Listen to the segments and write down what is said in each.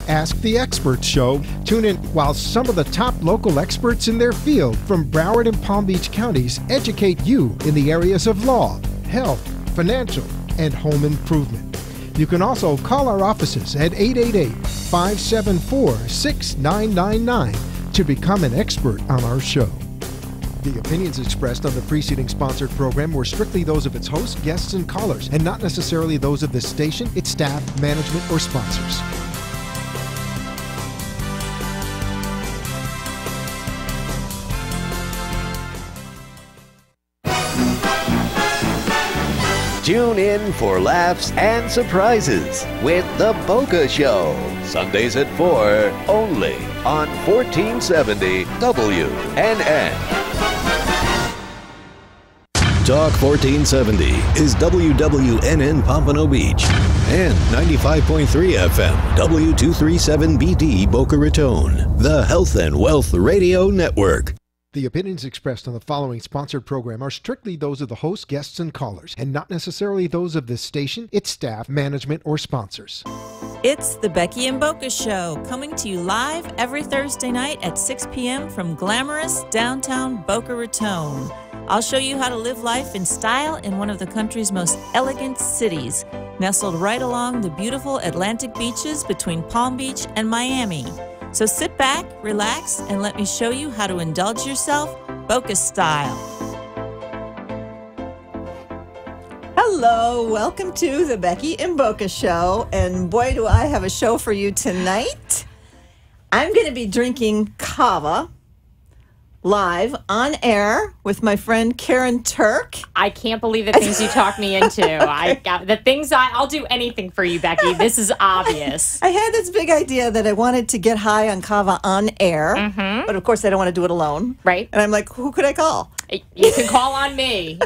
Ask the Experts Show. Tune in while some of the top local experts in their field from Broward and Palm Beach counties educate you in the areas of law, health, financial, and home improvement. You can also call our offices at 888-574-6999 to become an expert on our show. The opinions expressed on the preceding sponsored program were strictly those of its hosts, guests, and callers, and not necessarily those of this station, its staff, management, or sponsors. Tune in for laughs and surprises with The Boca Show. Sundays at 4, only on 1470 WNN. Talk 1470 is WWNN Pompano Beach and 95.3 FM W237BD Boca Raton, the Health and Wealth Radio Network. The opinions expressed on the following sponsored program are strictly those of the hosts, guests, and callers, and not necessarily those of this station, its staff, management, or sponsors. It's the Becky and Boca Show, coming to you live every Thursday night at 6 p.m. from glamorous downtown Boca Raton. I'll show you how to live life in style in one of the country's most elegant cities, nestled right along the beautiful Atlantic beaches between Palm Beach and Miami. So sit back, relax, and let me show you how to indulge yourself Boca style. Hello, welcome to the Becky and Boca Show. And boy, do I have a show for you tonight. I'm going to be drinking cava live on air with my friend Karen Turk. I can't believe the things you talked me into. I'll do anything for you, Becky. This is obvious. I had this big idea that I wanted to get high on cava on air, but of course I don't want to do it alone. Right. And I'm like, who could I call? You can call on me.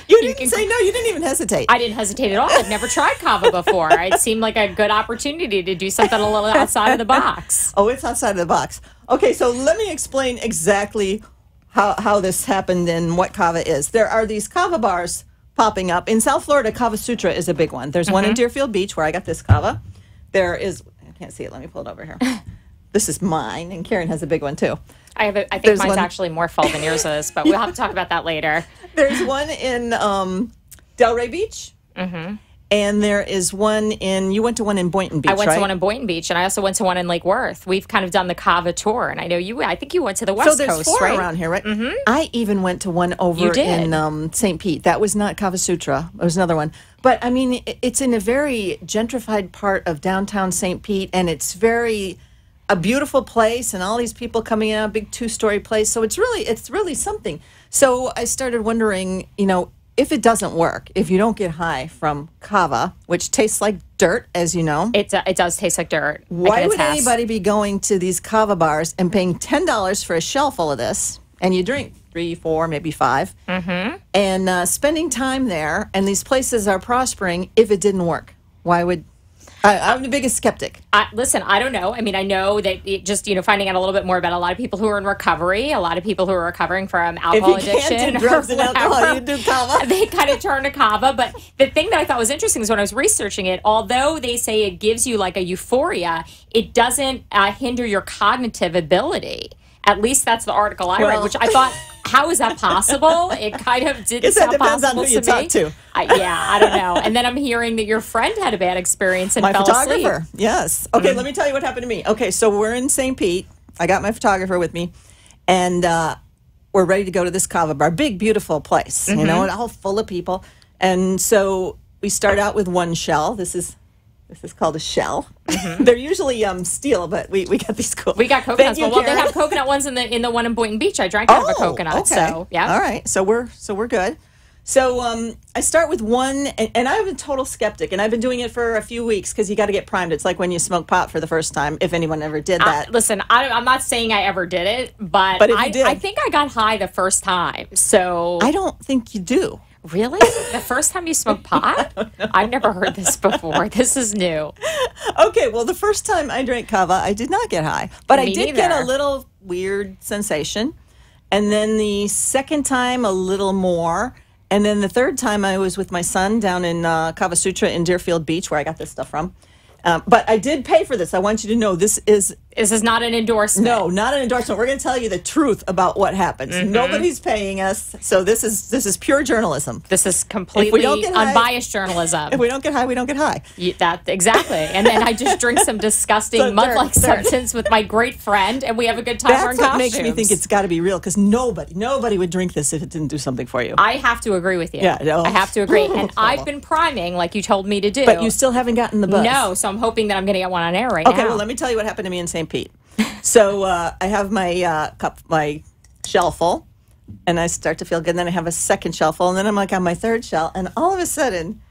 You didn't say no. You didn't even hesitate. I didn't hesitate at all. I've never tried cava before. It seemed like a good opportunity to do something a little outside of the box. Oh, it's outside of the box. Okay, so let me explain exactly how this happened and what cava is. There are these cava bars popping up. In South Florida, Cava Sutra is a big one. There's one in Deerfield Beach where I got this cava. There is, I can't see it. Let me pull it over here. This is mine, and Karen has a big one too. I think mine's actually more full than yours is, but we'll have to talk about that later. There's one in Delray Beach. And there is one you went to one in Boynton Beach, I went right? to one in Boynton Beach, and I also went to one in Lake Worth. We've kind of done the cava tour, and I know I think you went to the West Coast, right? So there's 4 around here, right? I even went to one over in St. Pete. That was not Cava Sutra. It was another one. But, I mean, it's in a very gentrified part of downtown St. Pete, and it's a beautiful place, and all these people coming in, a big 2-story place. So it's really something. So I started wondering, if it doesn't work, if you don't get high from cava, which tastes like dirt, as you know. It does taste like dirt. Why would anybody be going to these cava bars and paying $10 for a shell full of this, and you drink 3, 4, maybe 5, and spending time there, and these places are prospering, if it didn't work? Why would... I'm the biggest skeptic. Listen, I don't know. I mean, I know that finding out a little bit more about a lot of people who are in recovery, a lot of people who are recovering from alcohol addiction. If you can't do drugs and alcohol, you do cava. They kind of turn to cava. But the thing that I thought was interesting is when I was researching it, although they say it gives you like a euphoria, it doesn't hinder your cognitive ability. At least that's the article I read, which I thought, how is that possible? It kind of didn't sound possible to me. Talk to. I don't know. And then I'm hearing that your friend had a bad experience and fell asleep. My photographer, yes. Okay, let me tell you what happened to me. Okay, so we're in St. Pete. I got my photographer with me, and we're ready to go to this cava bar. Big, beautiful place, and all full of people. And so we start out with one shell. This is called a shell. They're usually steel, but we got these cool. We got coconuts. Well, they have coconut ones in the one in Boynton Beach. I drank out of a coconut. Okay. So yeah. All right. So we're good. So I start with one, and I'm a total skeptic, and I've been doing it for a few weeks because you got to get primed. It's like when you smoke pot for the first time, if anyone ever did that. Listen, I'm not saying I ever did it, but if you did, I think I got high the first time. So I don't think you do. Really? The first time you smoked pot? I've never heard this before. This is new. Okay, well, the first time I drank cava, I did not get high. But I did get a little weird sensation. And then the second time, a little more. And then the third time, I was with my son down in Cava Sutra in Deerfield Beach, where I got this stuff from. But I did pay for this. I want you to know this is not an endorsement. No, not an endorsement. We're going to tell you the truth about what happens. Nobody's paying us, so this is pure journalism. This is completely unbiased journalism. If we don't get high, we don't get high. Exactly. And then I just drink some disgusting mud-like substance with my great friend, and we have a good time wearing costumes. That's what makes me think it's got to be real, because nobody would drink this if it didn't do something for you. I have to agree with you. Yeah, I have to agree. And I've been priming, like you told me to do. But you still haven't gotten the buzz. No, so I'm hoping that I'm going to get one on air right now. Okay, well, let me tell you what happened to me in St. Pete. So I have my my shell full, and I start to feel good. And then I have a second shell full, and then I'm like on my third shell, and all of a sudden,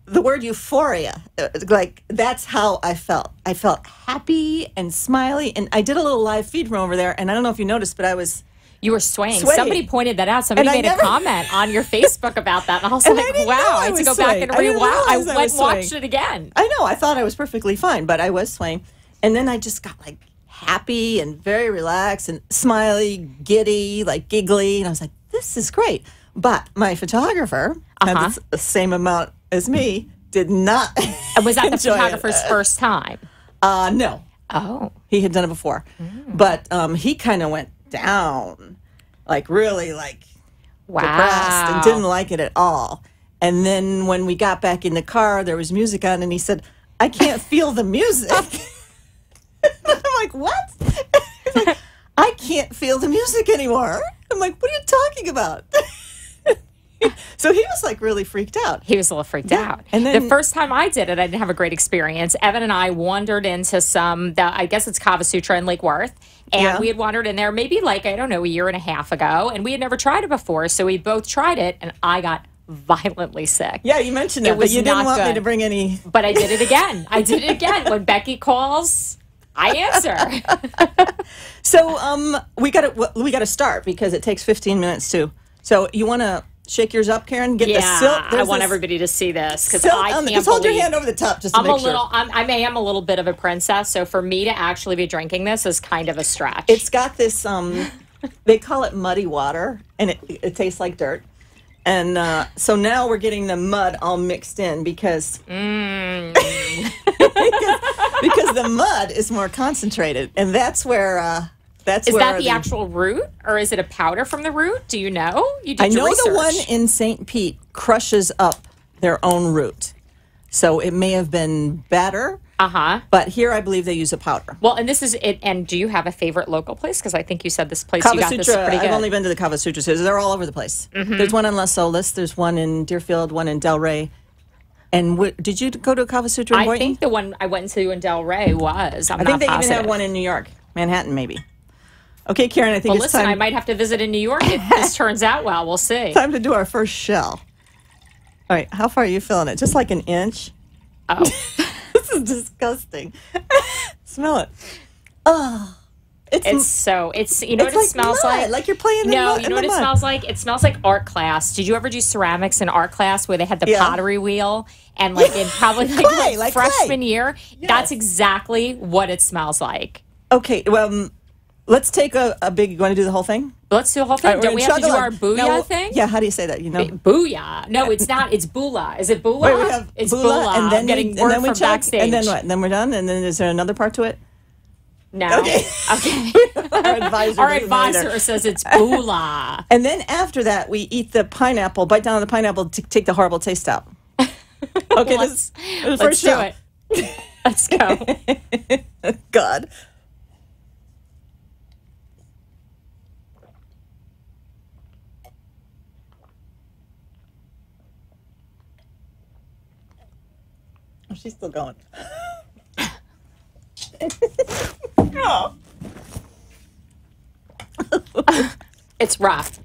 the word euphoria, like that's how I felt. I felt happy and smiley, and I did a little live feed from over there, and I don't know if you noticed, but I was. You were swaying. Somebody pointed that out. Somebody made a comment on your Facebook about that. And I was like, wow. I had to go back and rewind. I went and watched it again. I know. I thought I was perfectly fine, but I was swaying. And then I just got like happy and very relaxed and smiley, giddy, like giggly. And I was like, this is great. But my photographer had the same amount as me, did not. And was that the photographer's first time? No. Oh. He had done it before. But he kind of went down, like really depressed and didn't like it at all. And then when we got back in the car, there was music on, and he said, I can't feel the music. I'm like, what? He's like, I can't feel the music anymore. I'm like, what are you talking about? So he was like really freaked out. He was a little freaked out. And then the first time I did it, I didn't have a great experience. Evan and I wandered into I guess it's Kava Sutra in Lake Worth. And we had wandered in there maybe a year and a half ago. And we had never tried it before. So we both tried it, and I got violently sick. Yeah, you mentioned that, but you didn't want me to bring any. But I did it again. When Becky calls, I answer. So we got to start because it takes 15 minutes too. So you want to shake yours up, Karen? Get the silk. I want everybody to see this because I can't just hold your hand over the top just to make sure. I am a little bit of a princess, so for me to actually be drinking this is kind of a stretch. It's got this, they call it muddy water, and it tastes like dirt. And so now we're getting the mud all mixed in because because the mud is more concentrated, and that's where is that the actual root, or is it a powder from the root? Do you know? I know the one in St. Pete crushes up their own root, so it may have been better. But here, I believe they use a powder. Well, and this is it. And do you have a favorite local place? Because I think you said this place Kava you got Sutra, this is pretty good. I've only been to the Kava Sutra. They're all over the place. There's one in Las Olas. There's one in Deerfield. One in Delray. And did you go to a Kava Sutra in Boynton? I think the one I went to in Delray was. I think they even have one in New York, Manhattan, maybe. Okay, Karen, I think it's time. I might have to visit in New York if this turns out well. We'll see. Time to do our first shell. All right, how far are you filling it? Just like an inch? Oh. This is disgusting. Smell it. Oh. It's you know what it smells mud, like? Like you're playing No, you know what it smells like? It smells like art class. Did you ever do ceramics in art class where they had the pottery wheel and in probably freshman year? Yes. That's exactly what it smells like. Okay, well, let's take a big. You want to do the whole thing? Let's do the whole thing. Right, don't we have to do our booyah thing? Yeah, how do you say that? Booyah. No, it's not. It's boolah. Is it boolah? Wait, we have it's boolah. And then I'm getting word from backstage. And then what? And then we're done? And then is there another part to it? No. Okay. Our advisor says it's boolah. And then after that, we eat the pineapple, bite down on the pineapple to take the horrible taste out. Okay, let's do it. Let's go. God. Oh, she's still going. Oh. It's rough.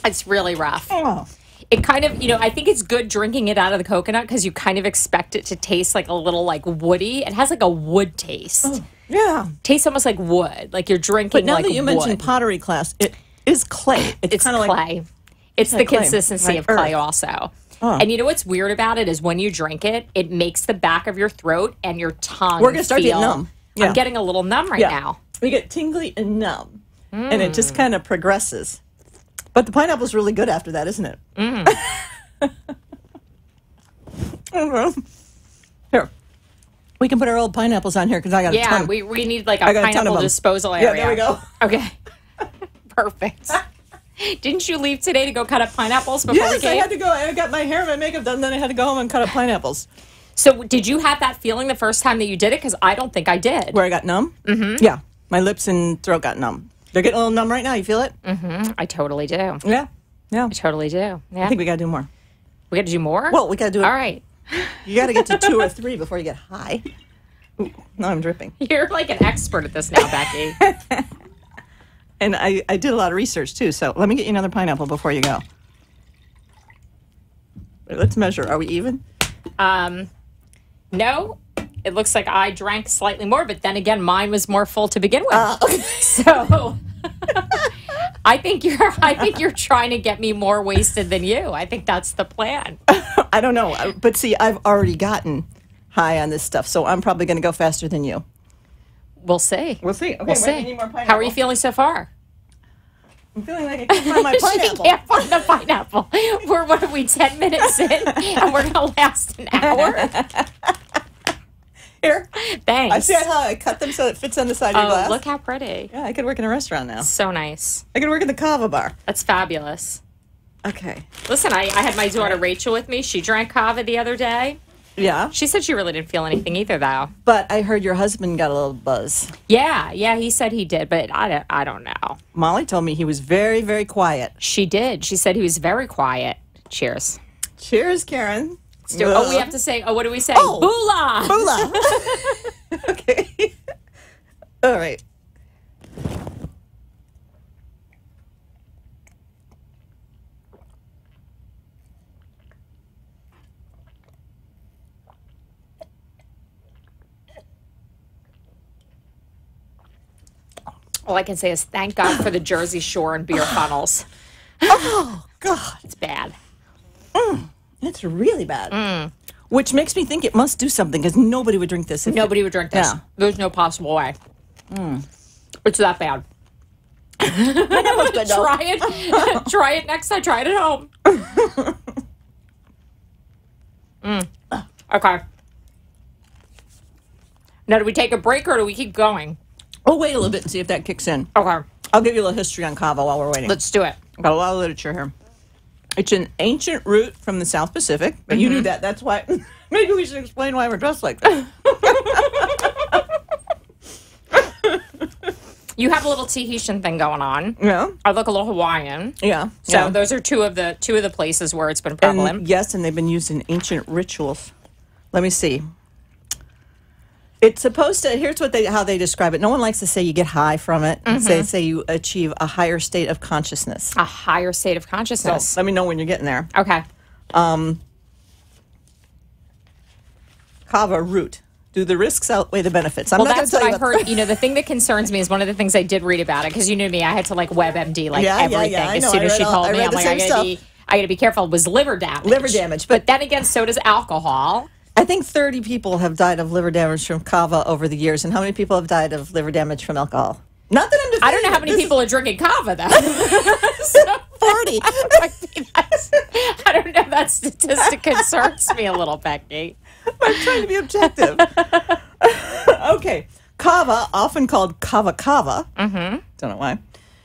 It's really rough. Oh. It kind of, I think it's good drinking it out of the coconut because you kind of expect it to taste like a little woody. It has like a wood taste. Oh, yeah. Tastes almost like wood. Like you're drinking But now that you mentioned pottery class, it is clay. It's kind of clay. It's the consistency of clay also. Oh. And you know what's weird about it is when you drink it, it makes the back of your throat and your tongue We're going to start getting numb. Yeah. I'm getting a little numb right now. We get tingly and numb. And it just kind of progresses. But the pineapple's really good after that, isn't it? Here. We can put our old pineapples on here because I got a ton. Yeah, we need like a pineapple disposal area. Yeah, there we go. Okay. Perfect. Didn't you leave today to go cut up pineapples before we came? I had to go. I got my hair and my makeup done, then I had to go home and cut up pineapples. So did you have that feeling the first time that you did it? Because I don't think I did. Where I got numb? Mm-hmm. Yeah. My lips and throat got numb. They're getting a little numb right now. You feel it? Mm-hmm. I totally do. Yeah. Yeah. I totally do. Yeah. I think we got to do more. We got to do more? Well, we got to do it. All right. You got to get to 2 or 3 before you get high. Ooh, now I'm dripping. You're like an expert at this now, Becky. And I did a lot of research, too, so let me get you another pineapple before you go. Let's measure. Are we even? No. It looks like I drank slightly more, but then again, mine was more full to begin with. So I think you're trying to get me more wasted than you. I think that's the plan. I don't know. But see, I've already gotten high on this stuff, so I'm probably going to go faster than you. We'll see. We'll see. Okay, we'll see. Need more pineapple. How are you feeling so far? I'm feeling like I can't find my pineapple. She can't find the pineapple. What are we, 10 minutes in, and we're going to last an hour? Here. Thanks. I see how I cut them so it fits on the side of your glass. Look how pretty. Yeah, I could work in a restaurant now. So nice. I could work in the kava bar. That's fabulous. Okay. Listen, I had my daughter Rachel with me. She drank kava the other day. Yeah. She said she really didn't feel anything either, though. But I heard your husband got a little buzz. Yeah, he said he did, but I don't know. Molly told me he was very, very quiet. She did. She said he was very quiet. Cheers. Cheers, Karen. Oh, we have to say, what do we say? Oh, Boola! Boola. Okay. All right. All I can say is thank God for the Jersey Shore and beer funnels. Oh, God. It's bad. It's really bad. Which makes me think it must do something because nobody would drink this. Nobody would drink this. Yeah. There's no possible way. It's that bad. Good, Try it. Try it next time. Try it at home. Okay. Now, do we take a break or do we keep going? We'll wait a little bit and see if that kicks in. Okay. I'll give you a little history on kava while we're waiting. Let's do it. Got a lot of literature here. It's an ancient root from the South Pacific. But you knew that. That's why. Maybe we should explain why we're dressed like that. You have a little Tahitian thing going on. Yeah. I look a little Hawaiian. Yeah. So those are two of the places where it's been prevalent. And yes, and they've been used in ancient rituals. Let me see. It's supposed to. Here's how they describe it. No one likes to say you get high from it. They say you achieve a higher state of consciousness. A higher state of consciousness. So let me know when you're getting there. Okay. Kava root. Do the risks outweigh the benefits? Well, that's what I heard. You know, the thing that concerns me is one of the things I did read about it because you knew me. I had to like WebMD everything as soon as she told me. I'm like, I got to be careful. It was liver damage. Liver damage, but then again, so does alcohol. I think 30 people have died of liver damage from kava over the years. And how many people have died of liver damage from alcohol? Not that I'm defending. I don't know how many people are drinking kava, though. 40. I don't know. That statistic concerns me a little, Becky. I'm trying to be objective. Okay. Kava, often called kava, don't know why,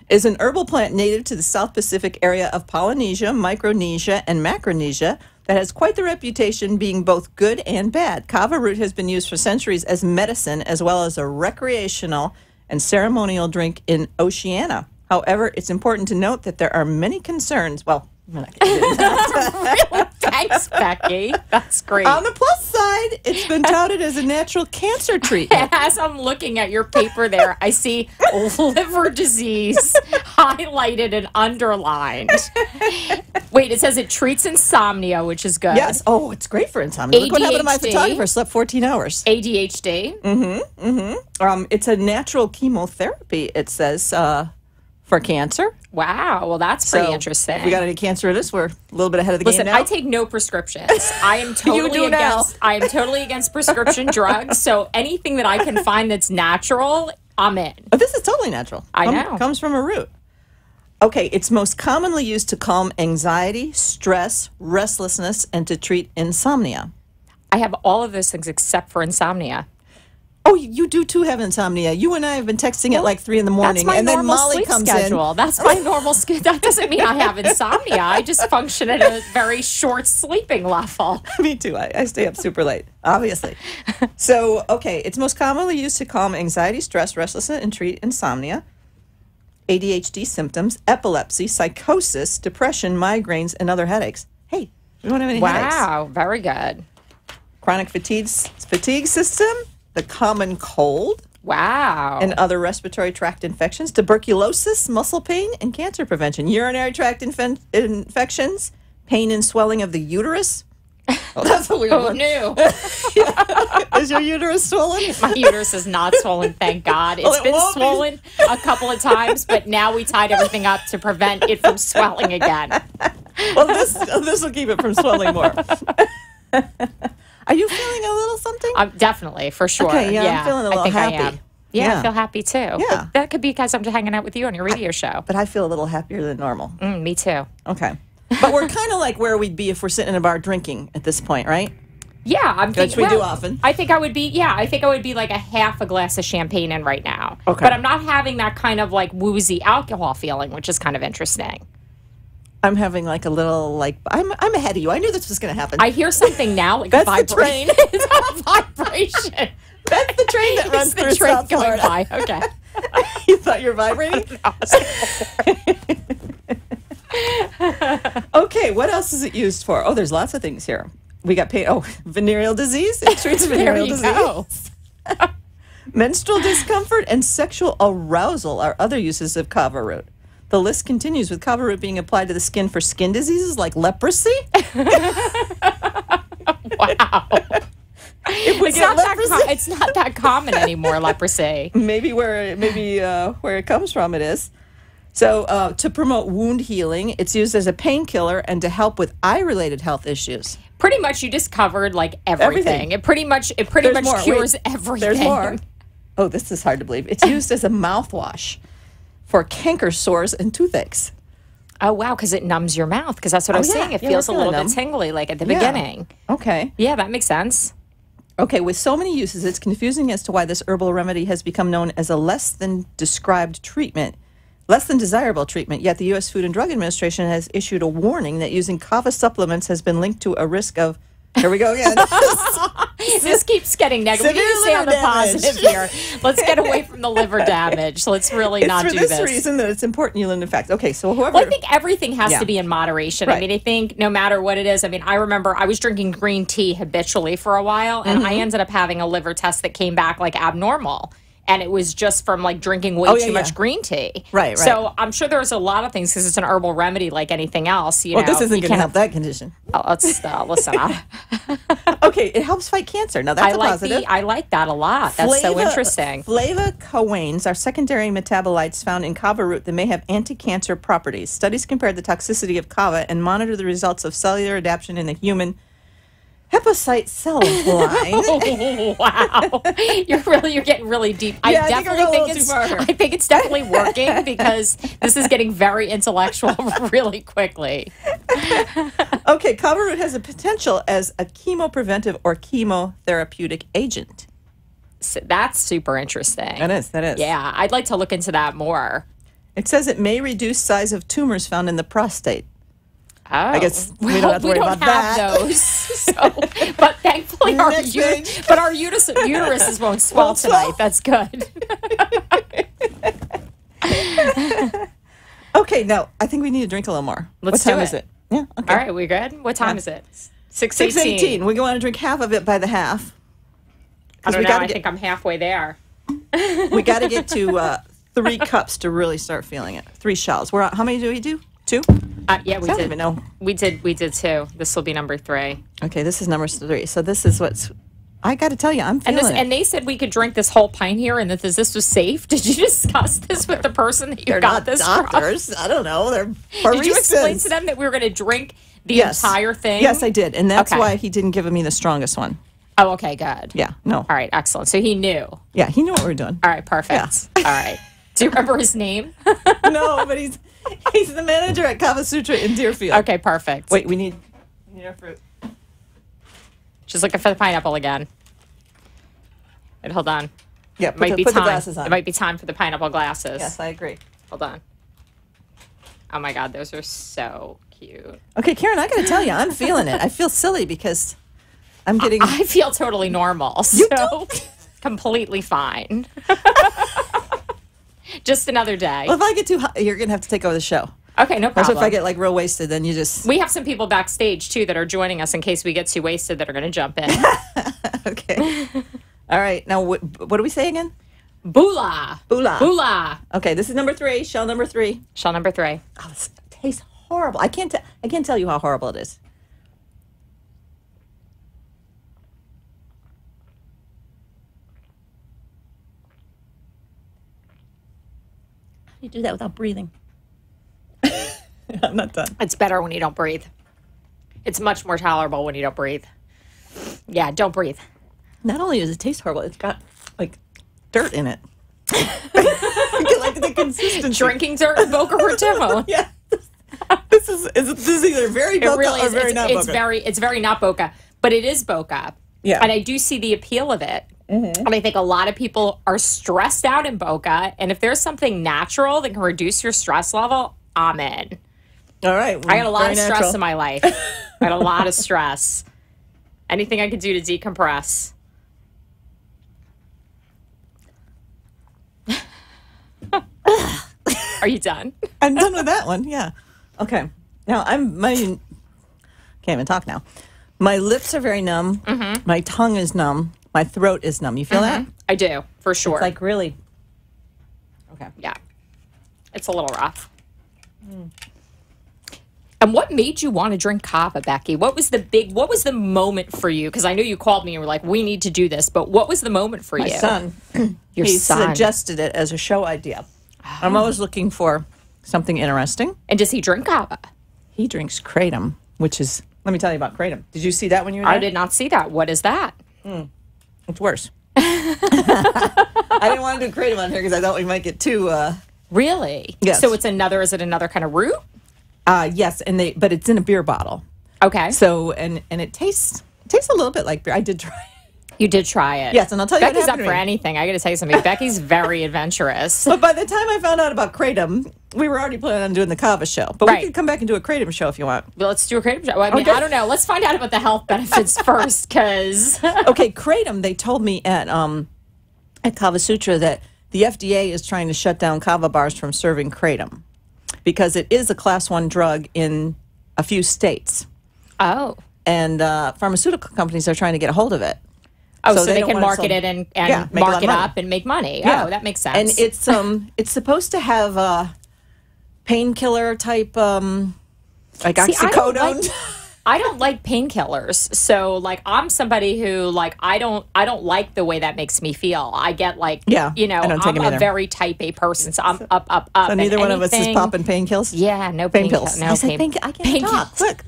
is an herbal plant native to the South Pacific area of Polynesia, Micronesia, and Macronesia that has quite the reputation being both good and bad. Kava root has been used for centuries as medicine as well as a recreational and ceremonial drink in Oceania. However, it's important to note that there are many concerns. Well, I'm not going to get into that. Really? Thanks, Becky. That's great. On the plus side, it's been touted as a natural cancer treatment. As I'm looking at your paper there, I see liver disease highlighted and underlined. Wait, it says it treats insomnia, which is good. Yes. Oh, it's great for insomnia. Look what happened to my photographer. Slept 14 hours. ADHD. It's a natural chemotherapy, it says, for cancer. Wow. Well, that's pretty interesting. If we got any canceritis, we're a little bit ahead of the game now. I take no prescriptions. I am totally against prescription drugs. So anything that I can find that's natural, I'm in. But this is totally natural. I know. Comes from a root. Okay, it's most commonly used to calm anxiety, stress, restlessness, and to treat insomnia. I have all of those things except for insomnia. Oh, you do too have insomnia. You and I have been texting at like 3 in the morning, That's my and then normal Molly sleep comes schedule. in. That's my normal schedule. That doesn't mean I have insomnia. I just function at a very short sleeping level. Me too. I stay up super late, obviously. So, okay, it's most commonly used to calm anxiety, stress, restlessness, and treat insomnia, ADHD symptoms, epilepsy, psychosis, depression, migraines, and other headaches. Hey, we don't have any headaches. Wow, very good. Chronic fatigue system, the common cold, Wow. and other respiratory tract infections, tuberculosis, muscle pain, and cancer prevention, urinary tract infections, pain and swelling of the uterus. Oh, that's a weird one. Who knew? Is your uterus swollen? My uterus is not swollen, thank God. It's been swollen a couple of times, but now we tied everything up to prevent it from swelling again. Well, this will keep it from swelling more. Are you feeling a little something? Definitely, for sure. Okay, yeah, I'm feeling a little happy. I am. Yeah, I feel happy too. Yeah. But that could be because I'm just hanging out with you on your radio show. But I feel a little happier than normal. Me too. Okay. But we're kind of like where we'd be if we're sitting in a bar drinking at this point, right? Yeah, I'm thinking. Which we do often. I think I would be. Yeah, I think I would be like a half a glass of champagne in right now. Okay. But I'm not having that kind of like woozy alcohol feeling, which is kind of interesting. I'm having like a little like I'm ahead of you. I knew this was going to happen. I hear something now, like That's a the train. It's a vibration. That's the train that runs through South going Florida. by. Okay. You thought you were vibrating? Okay, what else is it used for? Oh, there's lots of things here. We got venereal disease. It treats venereal disease. Menstrual discomfort and sexual arousal are other uses of kava root. The list continues with kava root being applied to the skin for skin diseases like leprosy. Wow. It's not that common anymore, leprosy. Maybe where it comes from it is. So to promote wound healing, it's used as a painkiller and to help with eye-related health issues. Pretty much, you just covered like everything. It pretty much cures everything. There's more. Oh, this is hard to believe. It's used as a mouthwash for canker sores and toothaches. Oh, wow, because it numbs your mouth. Because that's what I was saying. It feels a little bit tingly, like at the beginning. Okay. Yeah, that makes sense. Okay, with so many uses, it's confusing as to why this herbal remedy has become known as a less than desirable treatment, yet the U.S. Food and Drug Administration has issued a warning that using kava supplements has been linked to a risk of, here we go again. This keeps getting negative. We need to stay on the positive here. Let's get away from the liver damage. Let's really not do this. It's for this reason that it's important you learn the facts. Okay, so whoever... Well, I think everything has to be in moderation. Right. I mean, I think no matter what it is, I mean, I remember I was drinking green tea habitually for a while, and I ended up having a liver test that came back like abnormal. And it was just from like drinking way too much green tea. Right. So I'm sure there's a lot of things because it's an herbal remedy like anything else. You know, this isn't going to help that condition. Let's listen. Okay, it helps fight cancer. Now that's a positive. I like that a lot. That's so interesting. Flavonoids are secondary metabolites found in kava root that may have anti-cancer properties. Studies compared the toxicity of kava and monitored the results of cellular adaptation in the human hepatocyte cell line. Wow. You're getting really deep. Yeah, I think it's definitely working because this is getting very intellectual really quickly. Okay, kava root has a potential as a chemopreventive or chemotherapeutic agent. So that's super interesting. That is. Yeah, I'd like to look into that more. It says it may reduce size of tumors found in the prostate. Oh. I guess we don't have to worry about that. Those. So, but thankfully our uteruses won't swell tonight. That's good. Okay, now I think we need to drink a little more. What time is it? Yeah. Okay. All right, we good? What time is it? 6:18. We want to drink half of it by the half. I don't know. I think I'm halfway there. We got to get to 3 cups to really start feeling it. 3 shots. How many do we do? 2? Yeah, we did. I don't even know. We did 2. This will be number 3. Okay, this is number 3. So this is what's... I got to tell you, I'm feeling it. And they said we could drink this whole pint here and that this was safe. Did you discuss this with the person that you got this from? They're not doctors. I don't know. They're baristas. Did you explain to them that we were going to drink the entire thing? Yes, I did. And that's why he didn't give me the strongest one. Oh, okay, good. Yeah, no. All right, excellent. So he knew. Yeah, he knew what we were doing. All right, perfect. Yeah. All right. Do you remember his name? No, but he's the manager at Kava Sutra in Deerfield. Okay, perfect. Wait, we need our fruit. She's looking for the pineapple again. And hold on. Yeah, put the glasses on. It might be time for the pineapple glasses. Yes, I agree. Hold on. Oh my God, those are so cute. Okay, Karen, I got to tell you, I'm feeling it. I feel silly because I'm getting. I feel totally normal. So completely fine. Just another day. Well, if I get too hot, you're going to have to take over the show. Okay, no problem. Also, if I get like real wasted, then you just. We have some people backstage too that are joining us in case we get too wasted that are going to jump in. Okay. All right. Now, what do we say again? Bula. Bula. Bula. Okay, this is number 3. Shell number 3. Shell number 3. Oh, this tastes horrible. I can't tell you how horrible it is. How do you do that without breathing? I'm not done. It's better when you don't breathe. It's much more tolerable when you don't breathe. Yeah, don't breathe. Not only does it taste horrible, it's got like dirt in it. Like the consistency. Drinking dirt in Boca Raton. Yeah. This is either very Boca or very not Boca. It's very not Boca, but it is Boca. Yeah. And I do see the appeal of it. Mm-hmm. And I think a lot of people are stressed out in Boca. And if there's something natural that can reduce your stress level, I'm in. All right. I had a lot of stress in my life. I had a lot of stress. Anything I could do to decompress. Are you done? I'm done with that one. Yeah. Okay. Now can't even talk now. My lips are very numb. Mm-hmm. My tongue is numb. My throat is numb. You feel that? I do, for sure. It's like really. Okay. Yeah. It's a little rough. Mm. And what made you want to drink kava, Becky? What was the moment for you? Because I know you called me and were like, we need to do this. But what was the moment for you? My son. Your son suggested it as a show idea. Oh. I'm always looking for something interesting. And does he drink kava? He drinks kratom, which is, let me tell you about kratom. Did you see that when you were there? I did not see that. What is that? It's worse. I didn't want to do kratom on here because I thought we might get too... Really? Yes. So is it another kind of root? Yes, but it's in a beer bottle. Okay. So and it tastes a little bit like beer. I did try it. You did try it. Yes, and I'll tell you Becky's what happened up for anything. I got to tell you something. Becky's very adventurous. But by the time I found out about kratom, we were already planning on doing the kava show. But we could come back and do a kratom show if you want. Well, let's do a kratom show. I mean, I don't know. Let's find out about the health benefits first, because okay, kratom. They told me at Kava Sutra that the FDA is trying to shut down kava bars from serving kratom because it is a class 1 drug in a few states. Oh. And pharmaceutical companies are trying to get a hold of it. Oh, so they can market it and mark it up and make money. Yeah. Oh, that makes sense. And it's supposed to have painkiller type like oxycodone. I don't like painkillers. So like I'm somebody who like I don't like the way that makes me feel. I get like I'm a very type A person. So I'm up. So neither one of us is popping painkills? Yeah, no painkills. No I said I can't talk. Look.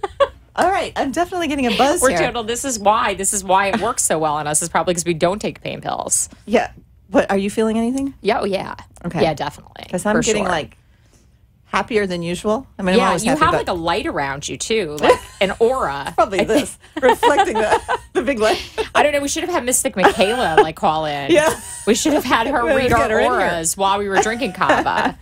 All right, I'm definitely getting a buzz here. Total. This is why it works so well on us. Is probably because we don't take pain pills. Yeah, but are you feeling anything? Yeah, yeah. Okay. Yeah, definitely. Because I'm getting like happier than usual. I mean, yeah, you have like a light around you too, like an aura. Probably this reflecting the big light. I don't know. We should have had Mystic Michaela like call in. Yeah, we should have had her read our auras while we were drinking kava.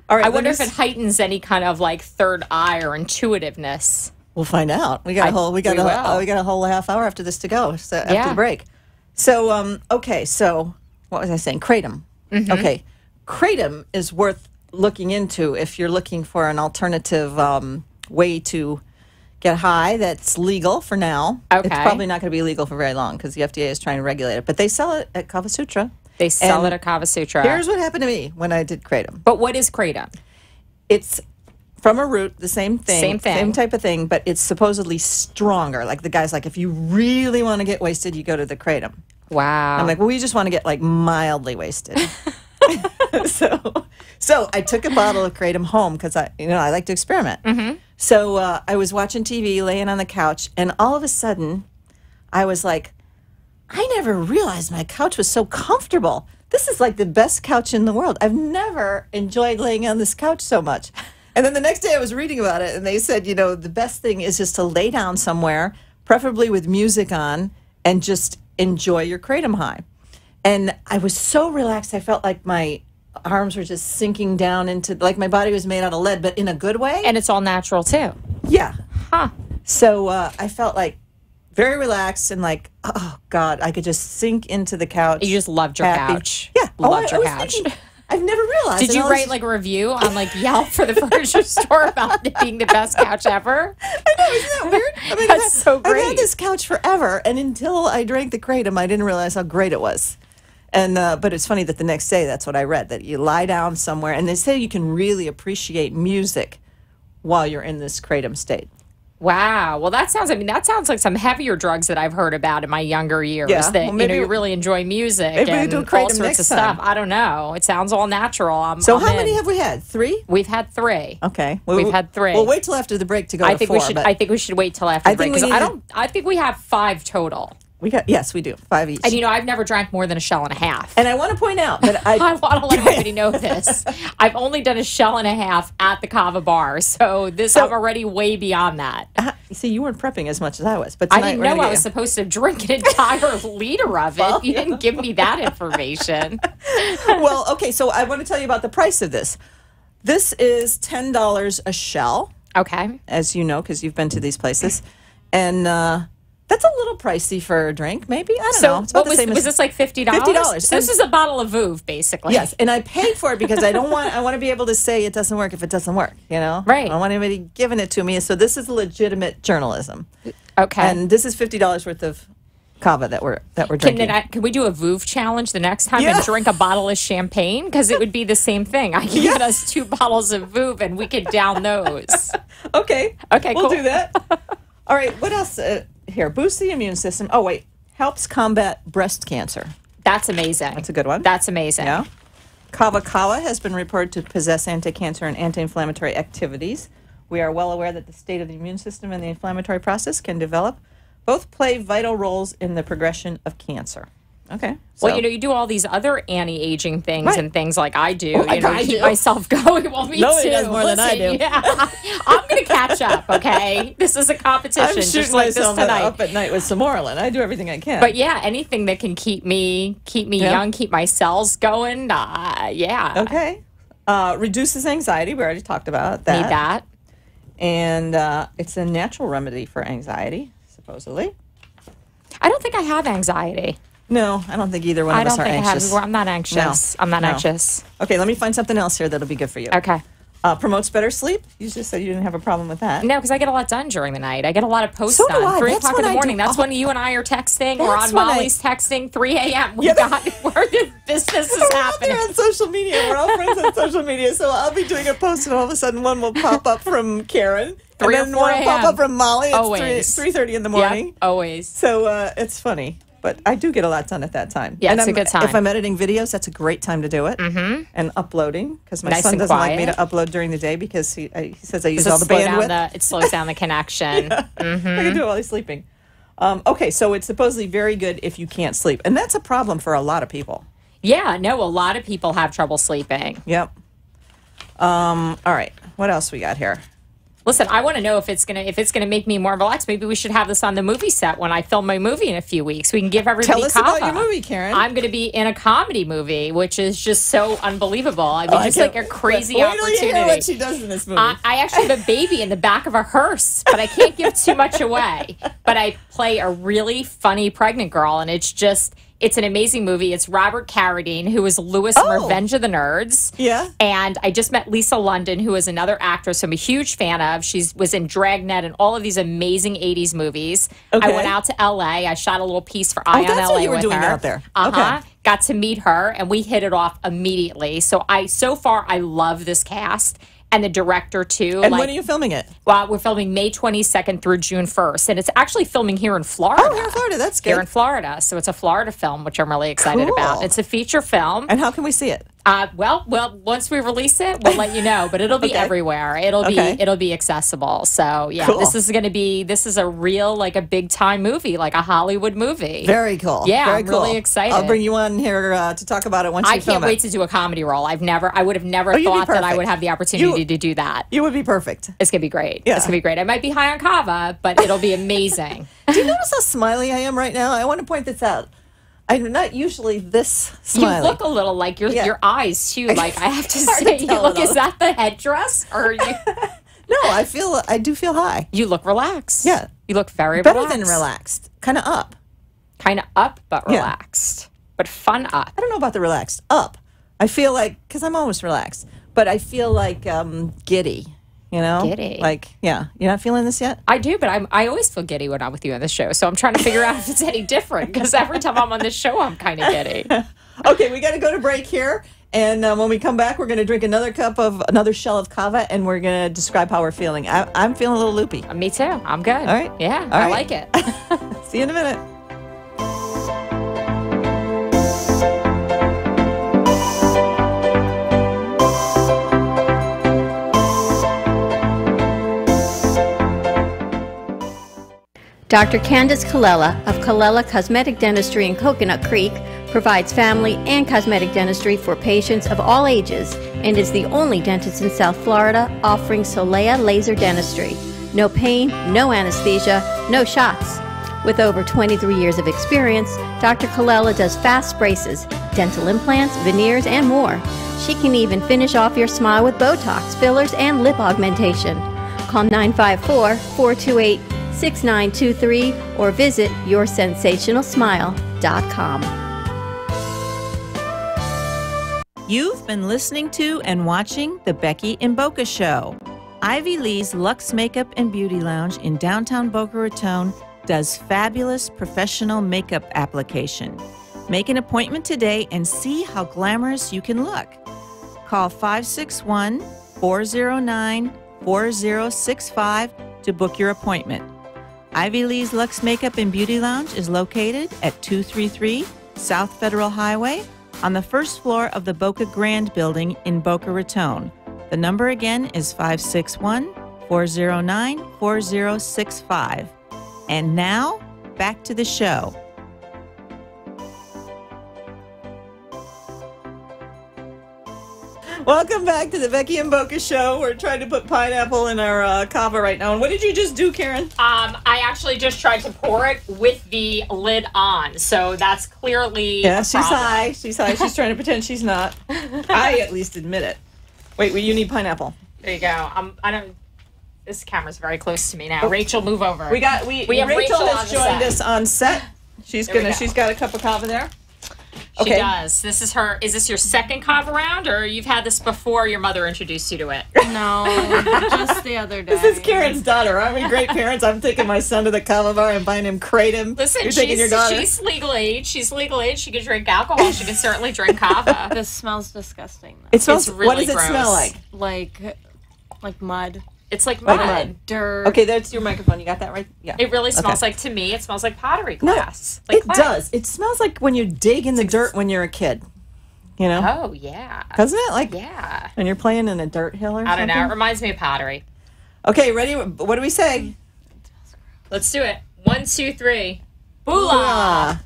All right. I wonder if it heightens any kind of like third eye or intuitiveness. We'll find out. We got a whole half hour after this to go. So after the break. So okay. So what was I saying? Kratom. Mm-hmm. Okay, kratom is worth looking into if you're looking for an alternative way to get high that's legal for now. Okay. It's probably not going to be legal for very long because the FDA is trying to regulate it. But they sell it at Kava Sutra. They sell it at Kava Sutra. Here's what happened to me when I did kratom. But what is kratom? It's from a root, the same thing. Same type of thing, but it's supposedly stronger. Like the guy's like, if you really want to get wasted, you go to the kratom. Wow. I'm like, well, we just want to get like mildly wasted. So I took a bottle of kratom home because I like to experiment. Mm-hmm. So I was watching TV, laying on the couch, and all of a sudden, I was like, I never realized my couch was so comfortable. This is like the best couch in the world. I've never enjoyed laying on this couch so much. And then the next day I was reading about it, and they said, the best thing is just to lay down somewhere, preferably with music on, and just enjoy your Kratom high. And I was so relaxed, I felt like my arms were just sinking down into, like my body was made out of lead, but in a good way. And it's all natural, too. Yeah. Huh. So I felt like very relaxed and like, oh, God, I could just sink into the couch. You just loved your happy. Couch. Yeah. Loved your couch. Thinking, I've never realized. Did you write like a review on like Yelp for the furniture store about it being the best couch ever? I know, isn't that weird? I mean, That's so great. I've had this couch forever, and until I drank the Kratom, I didn't realize how great it was. And but it's funny that the next day, that's what I read, that you lie down somewhere, and they say you can really appreciate music while you're in this Kratom state. Wow. Well, that sounds like some heavier drugs that I've heard about in my younger years. Yeah. That, Well, maybe you really enjoy music maybe we and do all Kratom sorts next of stuff. time. I don't know. It sounds all natural. I'm So I'm how in. many have we had? 3? We've had 3. Okay. We've had 3. We'll wait till after the break to go I to think 4. I think we should wait till after the break because I think we have 5 total. Yes, we do. 5 each. And I've never drank more than a shell and a half. And I want to point out that I want to let everybody know this. I've only done a shell and a half at the Kava bar, so I'm already way beyond that. See, you weren't prepping as much as I was, but I didn't know I was supposed to drink an entire liter of it. Well, you didn't give me that information. Well, okay, so I want to tell you about the price of this. This is $10 a shell. Okay. As you know, because you've been to these places. And that's a little pricey for a drink, maybe. I don't know. It's about the same was this like $50? $50. So this is a bottle of Vouv, basically. Yes, and I paid for it because I want to be able to say it doesn't work if it doesn't work, you know? Right. I don't want anybody giving it to me. So this is legitimate journalism. Okay. And this is $50 worth of Kava that we're drinking. Can we do a Vouv challenge the next time Yeah. and drink a bottle of champagne? Because it would be the same thing. I can get us 2 bottles of Vouv and we could down those. Okay. Okay, we'll cool. do that. All right, what else? Here, boost the immune system. Oh, wait. Helps combat breast cancer. That's amazing. That's a good one. That's amazing. Yeah. Kava has been reported to possess anti-cancer and anti-inflammatory activities. We are well aware that the state of the immune system and the inflammatory process can develop. Both play vital roles in the progression of cancer. Okay. Well, you do all these other anti-aging things Right. and things like I do. Like I keep do. myself going. Well, me Nobody too. does more than I do. Yeah. I'm going to catch up, okay? This is a competition I'm just shooting like this myself tonight. up at night with some Orlin. I do everything I can. But yeah, anything that can keep me young, keep my cells going, yeah. Okay. Reduces anxiety. We already talked about that. Need that. And it's a natural remedy for anxiety, supposedly. I don't think I have anxiety. No, I don't think either one of us are anxious. I'm not anxious. No. I'm not No. anxious. Okay, let me find something else here that'll be good for you. Okay. Promotes better sleep. You just said you didn't have a problem with that. No, because I get a lot done during the night. I get a lot of posts So do done. I. 3 That's o'clock in when the I morning. do- That's when you and I are texting. We're That's on when Molly's texting. 3 a.m. We Yeah, got where the business is We're out there happening. on social media. We're all friends on social media. So I'll be doing a post, and all of a sudden, one will pop up from Karen, 3 or and then 4 one will pop a.m. up from Molly. It's Always. 3:30 in the morning. Yep, always. So it's funny. But I do get a lot done at that time. Yeah, and it's a good time. If I'm editing videos, that's a great time to do it. Mm-hmm. And uploading, because my Nice son and doesn't like me to quiet. upload during the day because he says I use Does all it the slow down bandwidth. it slows down the connection. I can do it while he's sleeping. Okay, so it's supposedly very good if you can't sleep. And that's a problem for a lot of people. Yeah, no, a lot of people have trouble sleeping. Yep. All right, what else we got here? Listen, I want to know if it's gonna make me more relaxed. Maybe we should have this on the movie set when I film my movie in a few weeks. We can give everybody Tell us Kava. about your movie, Karen. I'm going to be in a comedy movie, which is just so unbelievable. I mean, just like a crazy Wait opportunity. till you hear what she does in this movie. I actually have a baby in the back of a hearse, but I can't give too much away. But I play a really funny pregnant girl, and it's an amazing movie. It's Robert Carradine, who is Lewis in Revenge of the Nerds. Yeah. And I just met Lisa London, who is another actress I'm a huge fan of. She was in Dragnet and all of these amazing 80s movies. Okay. I went out to L.A. I shot a little piece for Eye on that's LA what you were with doing her. out there. Uh-huh. Okay. Got to meet her, and we hit it off immediately. So far, I love this cast. And the director, too. And when are you filming it? Well, we're filming May 22nd through June 1st. And it's actually filming here in Florida. Oh, here in Florida. That's good. Here in Florida. So it's a Florida film, which I'm really excited Cool. about. It's a feature film. And how can we see it? Well, once we release it, we'll let you know, but it'll be everywhere. It'll be accessible. So yeah, cool. this is a real, like a big time movie, like a Hollywood movie. Very cool. Yeah, Very I'm cool. really excited. I'll bring you on here to talk about it once you film it. I can't wait to do a comedy role. I would have never thought that I would have the opportunity to do that. You would be perfect. It's gonna be great. Yeah. It's gonna be great. I might be high on kava, but it'll be amazing. Do you notice how smiley I am right now? I want to point this out. I'm not usually this smiley. You look a little like your eyes too. Like I have to say, you look. Is that the headdress, or are you? No, I do feel high. You look relaxed. Yeah, you look very better relaxed. than relaxed. Kind of up. Kind of up, but relaxed, but fun up. I don't know about the relaxed. Up. I feel like because I'm always relaxed, but I feel like giddy. You know, giddy. Like, yeah, you're not feeling this yet? I do, but I always feel giddy when I'm with you on the show. So I'm trying to figure out if it's any different because every time I'm on this show, I'm kind of giddy. Okay, we got to go to break here. And when we come back, we're going to drink another shell of kava, and we're going to describe how we're feeling. I'm feeling a little loopy. Me too. I'm good. All right. Yeah, I like it. See you in a minute. Dr. Candace Colella of Colella Cosmetic Dentistry in Coconut Creek provides family and cosmetic dentistry for patients of all ages and is the only dentist in South Florida offering Solea laser dentistry. No pain, no anesthesia, no shots. With over 23 years of experience, Dr. Colella does fast braces, dental implants, veneers, and more. She can even finish off your smile with Botox, fillers, and lip augmentation. Call 954-428-6923 or visit yoursensationalsmile.com. You've been listening to and watching The Becky and Boca Show. Ivy Lee's Luxe Makeup and Beauty Lounge in downtown Boca Raton does fabulous professional makeup application. Make an appointment today and see how glamorous you can look. Call 561-409-4065 to book your appointment. Ivy Lee's Luxe Makeup and Beauty Lounge is located at 233 South Federal Highway on the first floor of the Boca Grand Building in Boca Raton. The number again is 561-409-4065. And now, back to the show. Welcome back to the Becky and Boca Show. We're trying to put pineapple in our kava right now. And what did you just do, Karen? I actually just tried to pour it with the lid on. So that's clearly she's high. She's high. She's trying to pretend she's not. I at least admit it. Wait, you need pineapple. There you go. This camera's very close to me now. Oh. Rachel, move over. We have Rachel has joined us on set. She's got a cup of kava there. She does. This is her. Is this your second kava round, or you've had this before your mother introduced you to it? No, just the other day. This is Karen's daughter. Aren't we great parents? I'm taking my son to the kava bar and buying him kratom. Listen, you're taking your daughter. She's legal age. She's legal age. She can drink alcohol. She can certainly drink kava. This smells disgusting, though. It smells. Really what does gross. It smell like? Like mud. It's like mud. Dirt. Okay, that's your microphone. You got that right? Yeah. It really smells like, to me, it smells like pottery glass. No, it does. It smells like when you dig in the dirt when you're a kid. You know? Oh, yeah. Doesn't it? Like, yeah. When you're playing in a dirt hill or something? I don't know. It reminds me of pottery. Okay, ready? What do we say? Let's do it. 1, 2, 3. Boolah!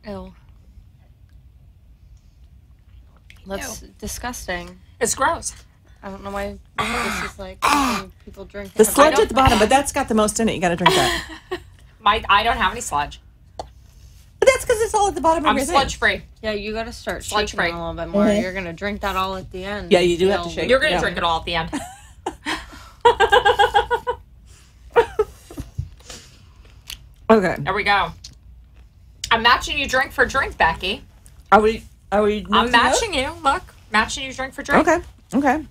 Ew. That's disgusting. It's gross. I don't know why this is like something people drink. The sludge at the bottom, but that's got the most in it. You got to drink that. I don't have any sludge. But that's because it's all at the bottom of I'm everything. sludge free. Yeah, you got to start sludge shaking free. a little bit more. You're going to drink that all at the end. Yeah, you do have to shake. You're going to drink it all at the end. Okay. There we go. I'm matching you drink for drink, Becky. Are we? I'm matching you. Look, matching you drink for drink. Okay.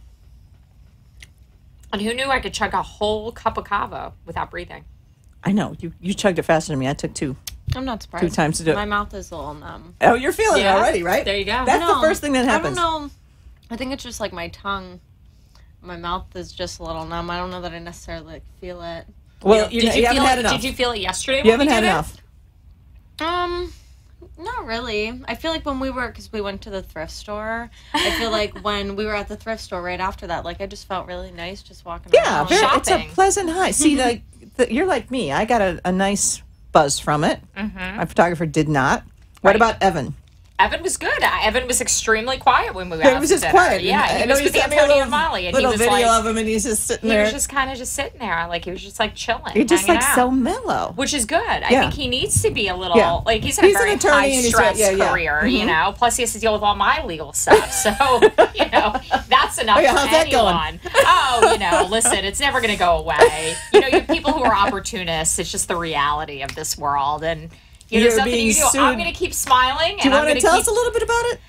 And who knew I could chug a whole cup of kava without breathing? I know you chugged it faster than me. I took two. I'm not surprised. 2 times to do it. My mouth is a little numb. Oh, you're feeling it already, right? There you go. That's the first thing that happens. I don't know. I think it's just like my tongue. My mouth is just a little numb. I don't know that I necessarily like, feel it. Well, did you haven't feel had it? enough. Did you feel it yesterday? You haven't had enough. Not really. I feel like when because we went to the thrift store, I feel like when we were at the thrift store right after that, like I just felt really nice just walking around. Yeah, it's a pleasant high. See, like you're like me. I got a nice buzz from it. My photographer did not. What about Evan? Evan was good. Evan was extremely quiet when we were He out was to just dinner. quiet. Yeah, he was with Antonio and Molly, and he was video like, of him, and he's just sitting he there. was just kind of just sitting there, like he was just like chilling. You're just hanging like out, so mellow, which is good. I think he needs to be a little like he's had a very an attorney high stress career, you know. Plus he has to deal with all my legal stuff, so you know that's enough for how's that anyone. Oh, you know, listen, it's never going to go away. You know, you have people who are opportunists. It's just the reality of this world, and there's nothing you do. I'm going to keep smiling. Do you want to tell us a little bit about it?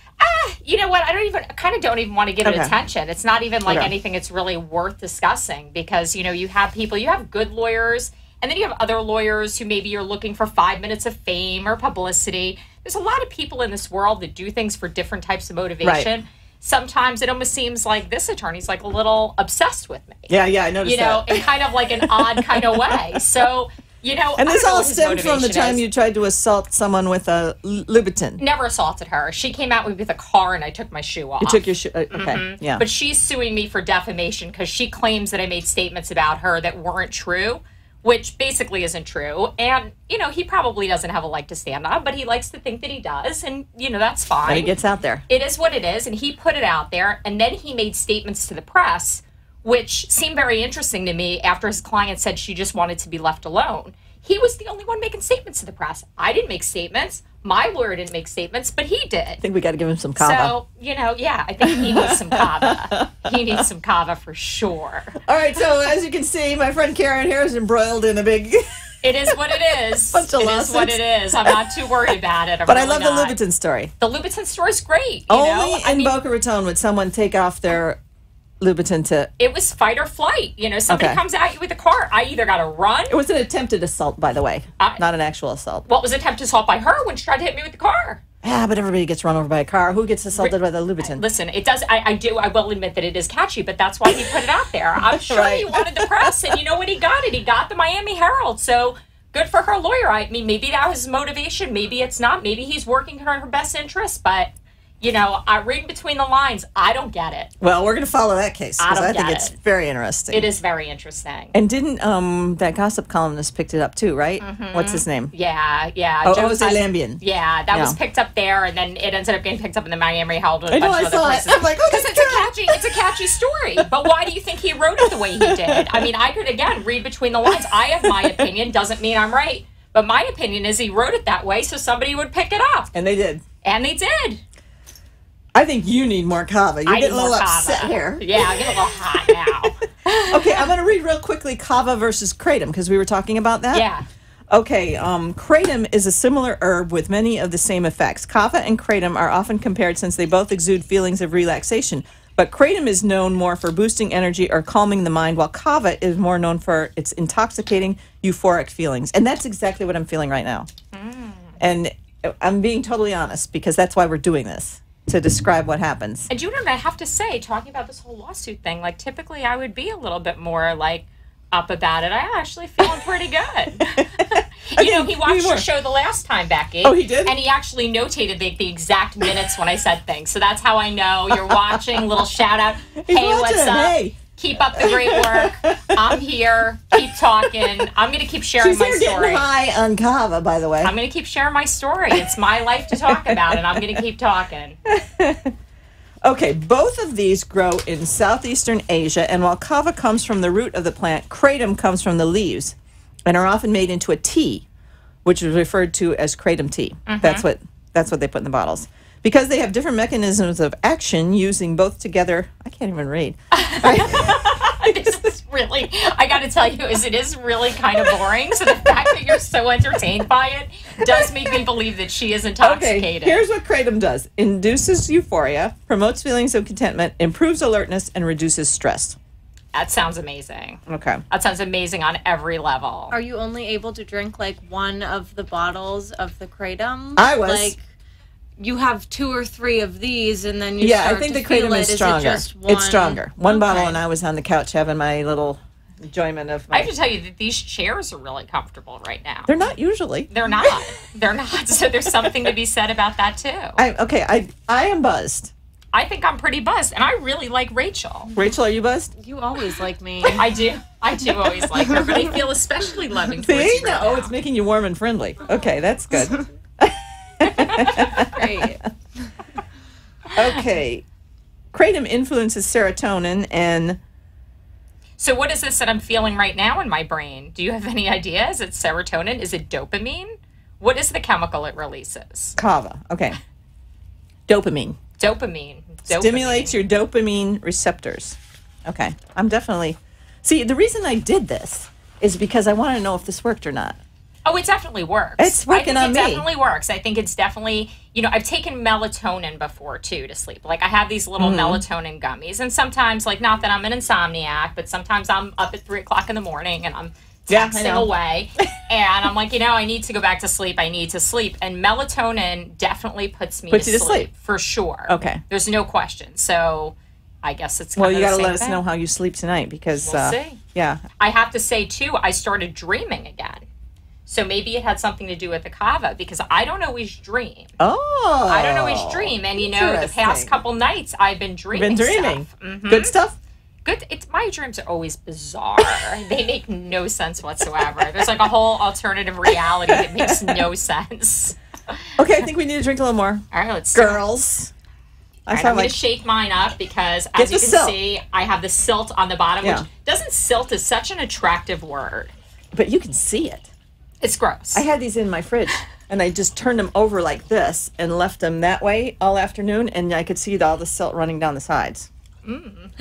You know what? I kind of don't even want to give it attention. It's not even like anything it's really worth discussing because, you know, you have good lawyers, and then you have other lawyers who maybe you're looking for 5 minutes of fame or publicity. There's a lot of people in this world that do things for different types of motivation. Right. Sometimes it almost seems like this attorney's like a little obsessed with me. Yeah, I noticed that. In kind of like an odd kind of way. So... You know, and this all stemmed from the time you tried to assault someone with a Louboutin. Never assaulted her. She came out with a car, and I took my shoe off. You took your shoe. Okay, yeah. But she's suing me for defamation because she claims that I made statements about her that weren't true, which basically isn't true. And you know, he probably doesn't have a leg to stand on, but he likes to think that he does, and you know that's fine. But it gets out there. It is what it is, and he put it out there, and then he made statements to the press, which seemed very interesting to me after his client said she just wanted to be left alone. He was the only one making statements to the press. I didn't make statements. My lawyer didn't make statements, but he did. I think we got to give him some kava. So, you know, I think he needs some kava. He needs some kava for sure. All right, so as you can see, my friend Karen here is embroiled in a big... It is what it is. Bunch of lawsuits. Is what it is. I'm not too worried about it. But really I love the Louboutin story. The Louboutin story is great. Only in Boca Raton would someone take off their... Louboutin to... It was fight or flight. You know, somebody comes at you with a car. I either got to run... It was an attempted assault, by the way. Not an actual assault. Well, it was attempted assault by her when she tried to hit me with the car. Yeah, but everybody gets run over by a car. Who gets assaulted by the Louboutin? Listen, it does... I will admit that it is catchy, but that's why he put it out there. I'm sure he wanted the press, and you know what he got? He got the Miami Herald, so... Good for her lawyer. I mean, maybe that was his motivation. Maybe it's not. Maybe he's working in her best interest, but... You know, I read between the lines. I don't get it. Well, we're going to follow that case because I think it's very interesting. It is very interesting. And didn't that gossip columnist picked it up too, right? Mm-hmm. What's his name? Yeah. Oh, Jose Lambian. Yeah, that was picked up there, and then it ended up getting picked up in the Miami Herald. I know, I saw it. I'm like, because it's a catchy story. But why do you think he wrote it the way he did? I mean, I could again read between the lines. I have my opinion. Doesn't mean I'm right. But my opinion is he wrote it that way so somebody would pick it up. And they did. And they did. I think you need more kava. You're getting a little upset here. Yeah, I'm getting a little hot now. Okay, I'm going to read real quickly kava versus kratom because we were talking about that. Yeah. Okay, kratom is a similar herb with many of the same effects. Kava and kratom are often compared since they both exude feelings of relaxation. But kratom is known more for boosting energy or calming the mind, while kava is more known for its intoxicating, euphoric feelings. And that's exactly what I'm feeling right now. And I'm being totally honest because that's why we're doing this. To describe what happens. And you know what I have to say, talking about this whole lawsuit thing, like typically I would be a little bit more like up about it. I'm actually feeling pretty good. You know, he watched your show the last time, Becky. Oh, he did? And he actually notated the exact minutes when I said things. So that's how I know you're watching. Little shout out. Hey, what's up? Hey. Keep up the great work. I'm here. Keep talking. I'm going to keep sharing my story. She's getting high on kava, by the way. I'm going to keep sharing my story. It's my life to talk about, and I'm going to keep talking. Okay, both of these grow in southeastern Asia, and while kava comes from the root of the plant, kratom comes from the leaves, and are often made into a tea, which is referred to as kratom tea. Mm-hmm. That's what they put in the bottles. Because they have different mechanisms of action, using both together. I can't even read. This is really, I got to tell you, it is really kind of boring. So the fact that you're so entertained by it does make me believe that she is intoxicated. Okay, here's what kratom does. Induces euphoria, promotes feelings of contentment, improves alertness, and reduces stress. That sounds amazing. Okay. That sounds amazing on every level. Are you only able to drink like one of the bottles of the kratom? I was. you have 2 or 3 of these, and then you Yeah, start I think to the kratom feel it. is Is it stronger. just one? It's stronger. One bottle, and I was on the couch having my little enjoyment of my... I have to tell you that these chairs are really comfortable right now. They're not usually. They're not. They're not. So there's something to be said about that, too. I am buzzed. I think I'm pretty buzzed, and I really like Rachel. Rachel, are you buzzed? You always like me. I do always like her, but I feel especially loving towards See? you right Oh, now. it's making you warm and friendly. Okay, that's good. Great. Okay. Kratom influences serotonin and... So what is this that I'm feeling right now in my brain? Do you have any idea? Is it serotonin? Is it dopamine? What is the chemical it releases? Kava. Okay. Dopamine. Dopamine. Stimulates your dopamine receptors. Okay. I'm definitely... See, the reason I did this is because I want to know if this worked or not. Oh, it definitely works. It's working on me. It definitely works. I think it's definitely, I've taken melatonin before, too, to sleep. Like, I have these little melatonin gummies. And sometimes, like, not that I'm an insomniac, but sometimes I'm up at 3 o'clock in the morning and I'm texting away. And I'm like, I need to go back to sleep. I need to sleep. And melatonin definitely puts you to sleep. For sure. Okay. There's no question. So I guess it's kind well, of you got to let us know how you sleep tonight because... We'll see. Yeah. I have to say, too, I started dreaming again. So maybe it had something to do with the kava because I don't always dream. Oh. I don't always dream. And, the past couple nights I've been dreaming stuff. Mm-hmm. Good stuff? Good. My dreams are always bizarre. They make no sense whatsoever. There's like a whole alternative reality that makes no sense. Okay, I think we need to drink a little more. All right, let's Girls. I'm going to shake mine up because, as you can see, I have the silt on the bottom, which silt is such an attractive word. But you can see it. It's gross. I had these in my fridge, and I just turned them over like this and left them that way all afternoon, and I could see all the silt running down the sides. Yum!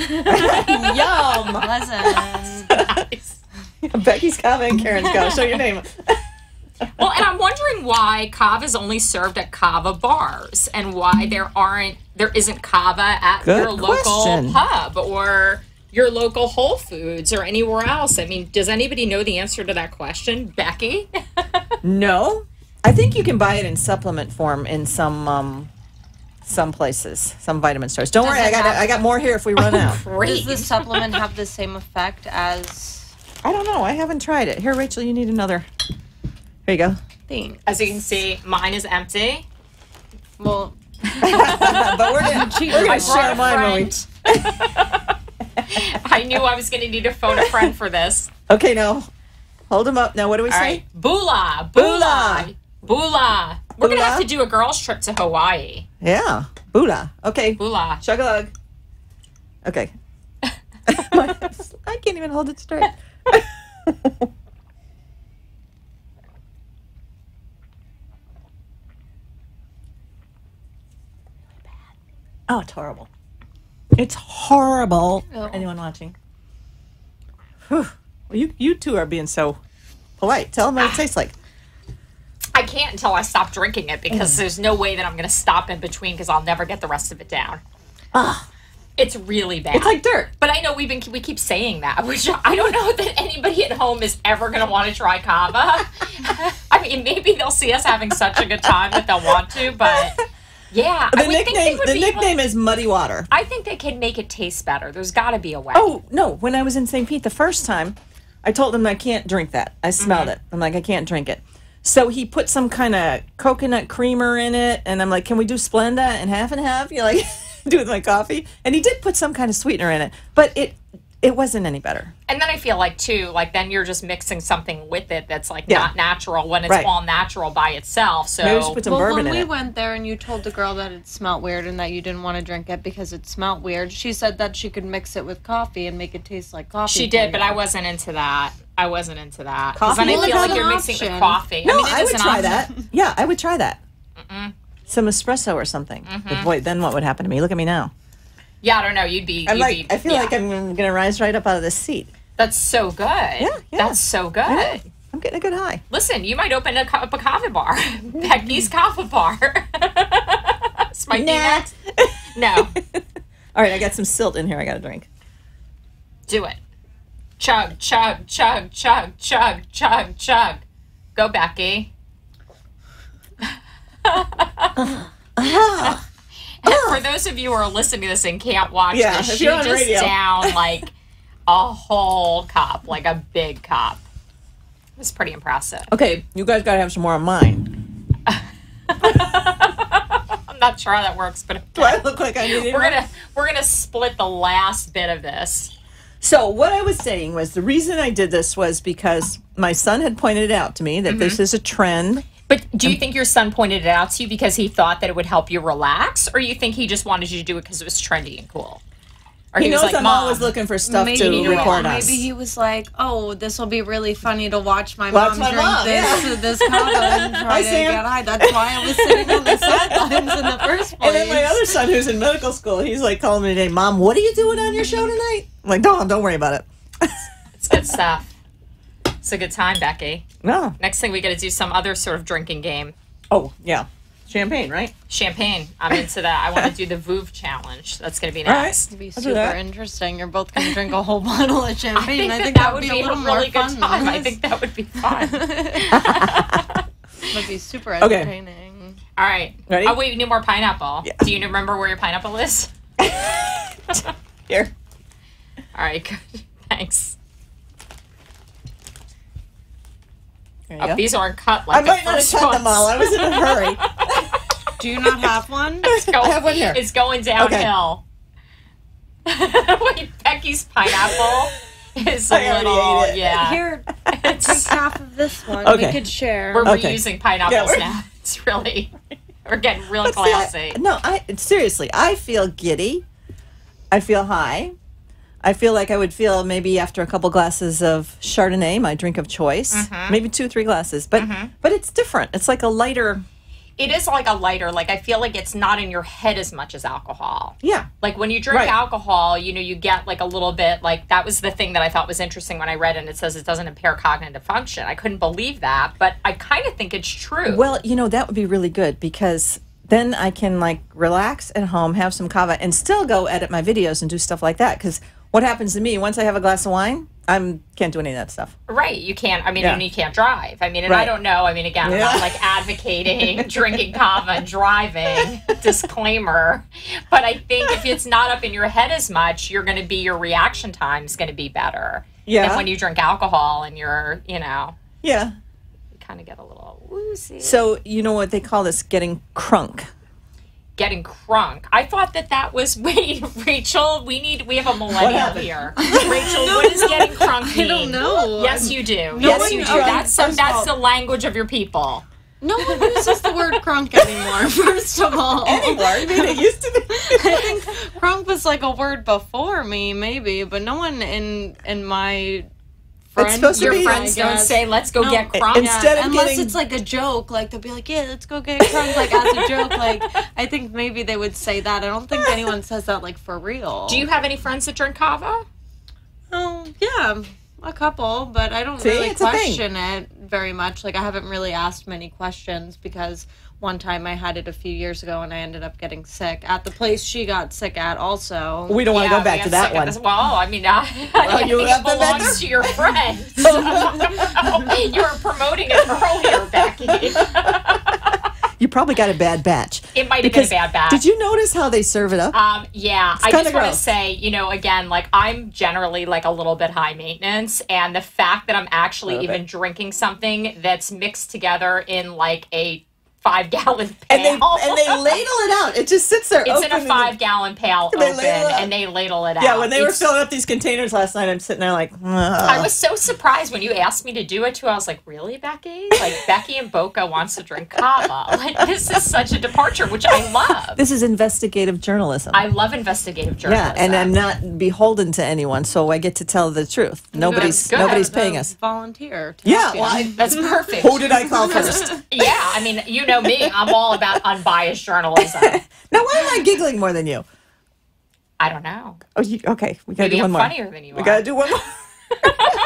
Pleasant. Nice. Becky's Kava and Karen's Kava. Show your name. Well, and I'm wondering why kava is only served at kava bars and why there isn't kava at your local pub or your local Whole Foods or anywhere else. I mean, does anybody know the answer to that question? Becky? No. I think you can buy it in supplement form in some places, some vitamin stores. Don't worry, I got more here if we run out. Does the supplement have the same effect as... I don't know. I haven't tried it. Here, Rachel, you need another. Here you go. Thanks. As you can see, mine is empty. Well... but we're going to share mine when we... I knew I was going to need to phone a friend for this. Okay, now, hold them up. Now, what do we say? Right. Bula. Bula. Bula. We're going to have to do a girls' trip to Hawaii. Yeah. Bula. Okay. Bula. Chug-a-lug. Okay. I can't even hold it straight. Oh, it's horrible. It's horrible. Oh. Anyone watching? Whew. Well, you two are being so polite. Tell them what it tastes like. I can't until I stop drinking it because there's no way that I'm going to stop in between because I'll never get the rest of it down. It's really bad. It's like dirt. But I know we keep saying that, which I don't know that anybody at home is ever going to want to try kava. I mean, maybe they'll see us having such a good time that they'll want to, but yeah. The nickname is Muddy Water. I think they can make it taste better. There's got to be a way. Oh, no. When I was in St. Pete the first time, I told him I can't drink that. I smelled it. I'm like, I can't drink it. So he put some kind of coconut creamer in it, and I'm like, can we do Splenda and half? You like, do it with my coffee? And he did put some kind of sweetener in it, but it wasn't any better. And then I feel like, too, like then you're just mixing something with it that's like not natural when it's all natural by itself. So maybe just put some bourbon in it. When we went there and you told the girl that it smelled weird and that you didn't want to drink it because it smelled weird, she said that she could mix it with coffee and make it taste like coffee. She did, but I wasn't into that. Because then I Coffee? feel like you're mixing it with coffee. No, I mean, I would try that. Yeah, I would try that. Some espresso or something. But boy, then what would happen to me? Look at me now. Yeah, I don't know. I feel like I'm going to rise right up out of this seat. That's so good. Yeah. That's so good. I'm getting a good high. Listen, you might open up a kava bar. Becky's Kava Bar. This might be that. No. All right, I got some silt in here I got to drink. Do it. Chug, chug, chug, chug, chug, chug, chug. Go, Becky. For those of you who are listening to this and can't watch this, if she you're on just radio. down like a whole cup, like a big cup. It was pretty impressive. Okay, you guys got to have some more of mine. I'm not sure how that works, but okay. Do I look like I need it? We're gonna split the last bit of this. So what I was saying was the reason I did this was because my son had pointed out to me that this is a trend. But do you think your son pointed it out to you because he thought that it would help you relax, or you think he just wanted you to do it because it was trendy and cool? Or He knows was like, I'm Mom, always looking for stuff Maybe to record us. Maybe he was like, "Oh, this will be really funny to watch my Watch mom my drink mom, this kava and try to Sam. get high." That's why I was sitting on the sidelines in the first place. And then my other son, who's in medical school, he's like calling me today, Mom, what are you doing on your show tonight? I'm like, don't worry about it. It's good stuff. It's a good time, Becky. No. Next thing we got to do some other sort of drinking game. Oh, yeah. Champagne, right? Champagne. I'm into that. I want to do the Vouv challenge. That's going to be All right. next. It'd be I'll do super that. interesting. You're both going to drink a whole bottle of champagne. I think that would be a little really more good fun. time. I Liz. think that would be fun. That'd be super Okay. entertaining. All right. Ready? Oh, wait, you need more pineapple. Yeah. Do you remember where your pineapple is? Here. All right, good. Thanks. There you Oh, go. these aren't cut like I the might not have first cut ones. them all. I was in a hurry. Do you not have one? I have one here. It's going downhill. Wait, Becky's pineapple is a I already little, ate it. yeah. Here, take half of this one. Okay. We could share. We're Okay. reusing pineapples Yeah, we're- now. It's really, we're getting real See, classy. seriously, I feel giddy. I feel high. I feel like I would feel maybe after a couple glasses of Chardonnay, my drink of choice, maybe 2-3 glasses. But it's different. It's like a lighter. It is like a lighter, like I feel like it's not in your head as much as alcohol. Yeah. Like when you drink Right. alcohol, you get like a little bit, like that was the thing that I thought was interesting when I read it, and it says it doesn't impair cognitive function. I couldn't believe that, but I kind of think it's true. Well, that would be really good because then I can like relax at home, have some kava, and still go edit my videos and do stuff like that. Because what happens to me once I have a glass of wine, can't do any of that stuff. Right, you can't, and you can't drive. And I Right. don't know, again, I'm not like advocating drinking kava and driving, disclaimer. But I think if it's not up in your head as much, your reaction time is going to be better. Yeah. Than when you drink alcohol and you're, Yeah. you kind of get a little woozy. So you know what they call this? Getting crunk. Getting crunk. I thought that was, wait, Rachel, we have a millennial happened? here. Rachel, what does getting crunk mean? I don't know. Yes, you do. No Yes, one you do. knows. That's the language of your people. No one uses the word crunk anymore, first of all. Anymore? I mean, it used to be. I think crunk was like a word before me, maybe, but no one in my friends, supposed to Your be- friends don't say, let's go get crunk. Instead of unless getting- it's like a joke, like they'll be like, "Yeah, let's go get crunk," like as a joke. Like I think maybe they would say that. I don't think anyone says that like for real. Do you have any friends that drink kava? Oh yeah, a couple, but I don't See, really it's a thing. question it very much. Like I haven't really asked many questions because one time I had it a few years ago and I ended up getting sick at the place she got sick at also. We don't want to go back to that one. Well, I you think have it been back belongs there? to your friends. You were promoting it earlier, Becky. You probably got a bad batch. It might have been a bad batch. Did you notice how they serve it up? Yeah, I kinda just want to gross. say, again, like I'm generally like a little bit high maintenance, and the fact that I'm actually even drinking something that's mixed together in like a 5-gallon pail. and they ladle it out. It just sits there. It's in open a and- 5-gallon pail They open, ladle it out. and they ladle it out. Yeah, when they were It's- filling up these containers last night, I'm sitting there like, I was so surprised when you asked me to do it too. I was like, really, Becky? Like, Becky in Boca wants to drink kava. Like, this is such a departure, which I love. This is investigative journalism. I love investigative journalism. Yeah, and I'm not beholden to anyone, so I get to tell the truth. Nobody's good. paying us. Volunteer. to Yeah, help you. well, That's perfect. who did I call first? Yeah, you know me. I'm all about unbiased journalism. Now, why am I giggling more than you? I don't know. Oh, okay. We gotta Maybe do one I'm more. funnier than you We are. gotta do one more.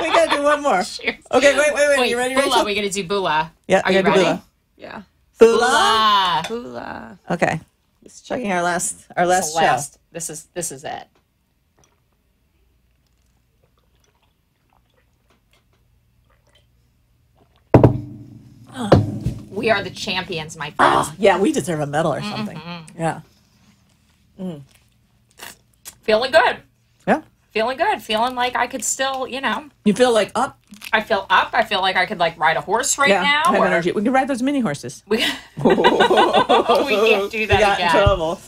We gotta do one more. Cheers. Okay, wait. You ready, Bula, Rachel? we gotta do Bula. Yeah, Are we you gotta do ready? Bula. Yeah. Bula. Bula. Bula. Okay. Just checking our last This is show. This is it. We are the champions, my friends. Yeah, we deserve a medal or something. Yeah. Feeling good. Yeah. Feeling good. Feeling like I could still, You feel like up? I feel up. I feel like I could like ride a horse right now. I have energy. We can ride those mini horses. We can't do that got again. in trouble.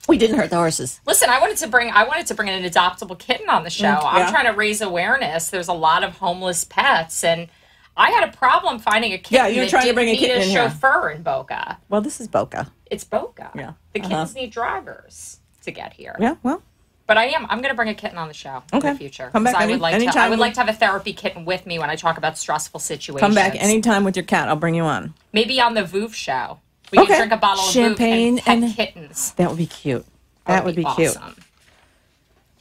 We didn't hurt the horses. Listen, I wanted to bring an adoptable kitten on the show. I'm trying to raise awareness. There's a lot of homeless pets, and I had a problem finding a kitten. Yeah, you're trying to bring a kitten in here. Chauffeur in Boca. Well, this is Boca. It's Boca. Yeah. The kittens need drivers to get here. Yeah, well. But I'm going to bring a kitten on the show in the future. Come back I would like anytime. to have a therapy kitten with me when I talk about stressful situations. Come back anytime with your cat. I'll bring you on. Maybe on the Voof show. We can drink a bottle of champagne Voof and pet kittens. That would be cute. That would be cute. Awesome.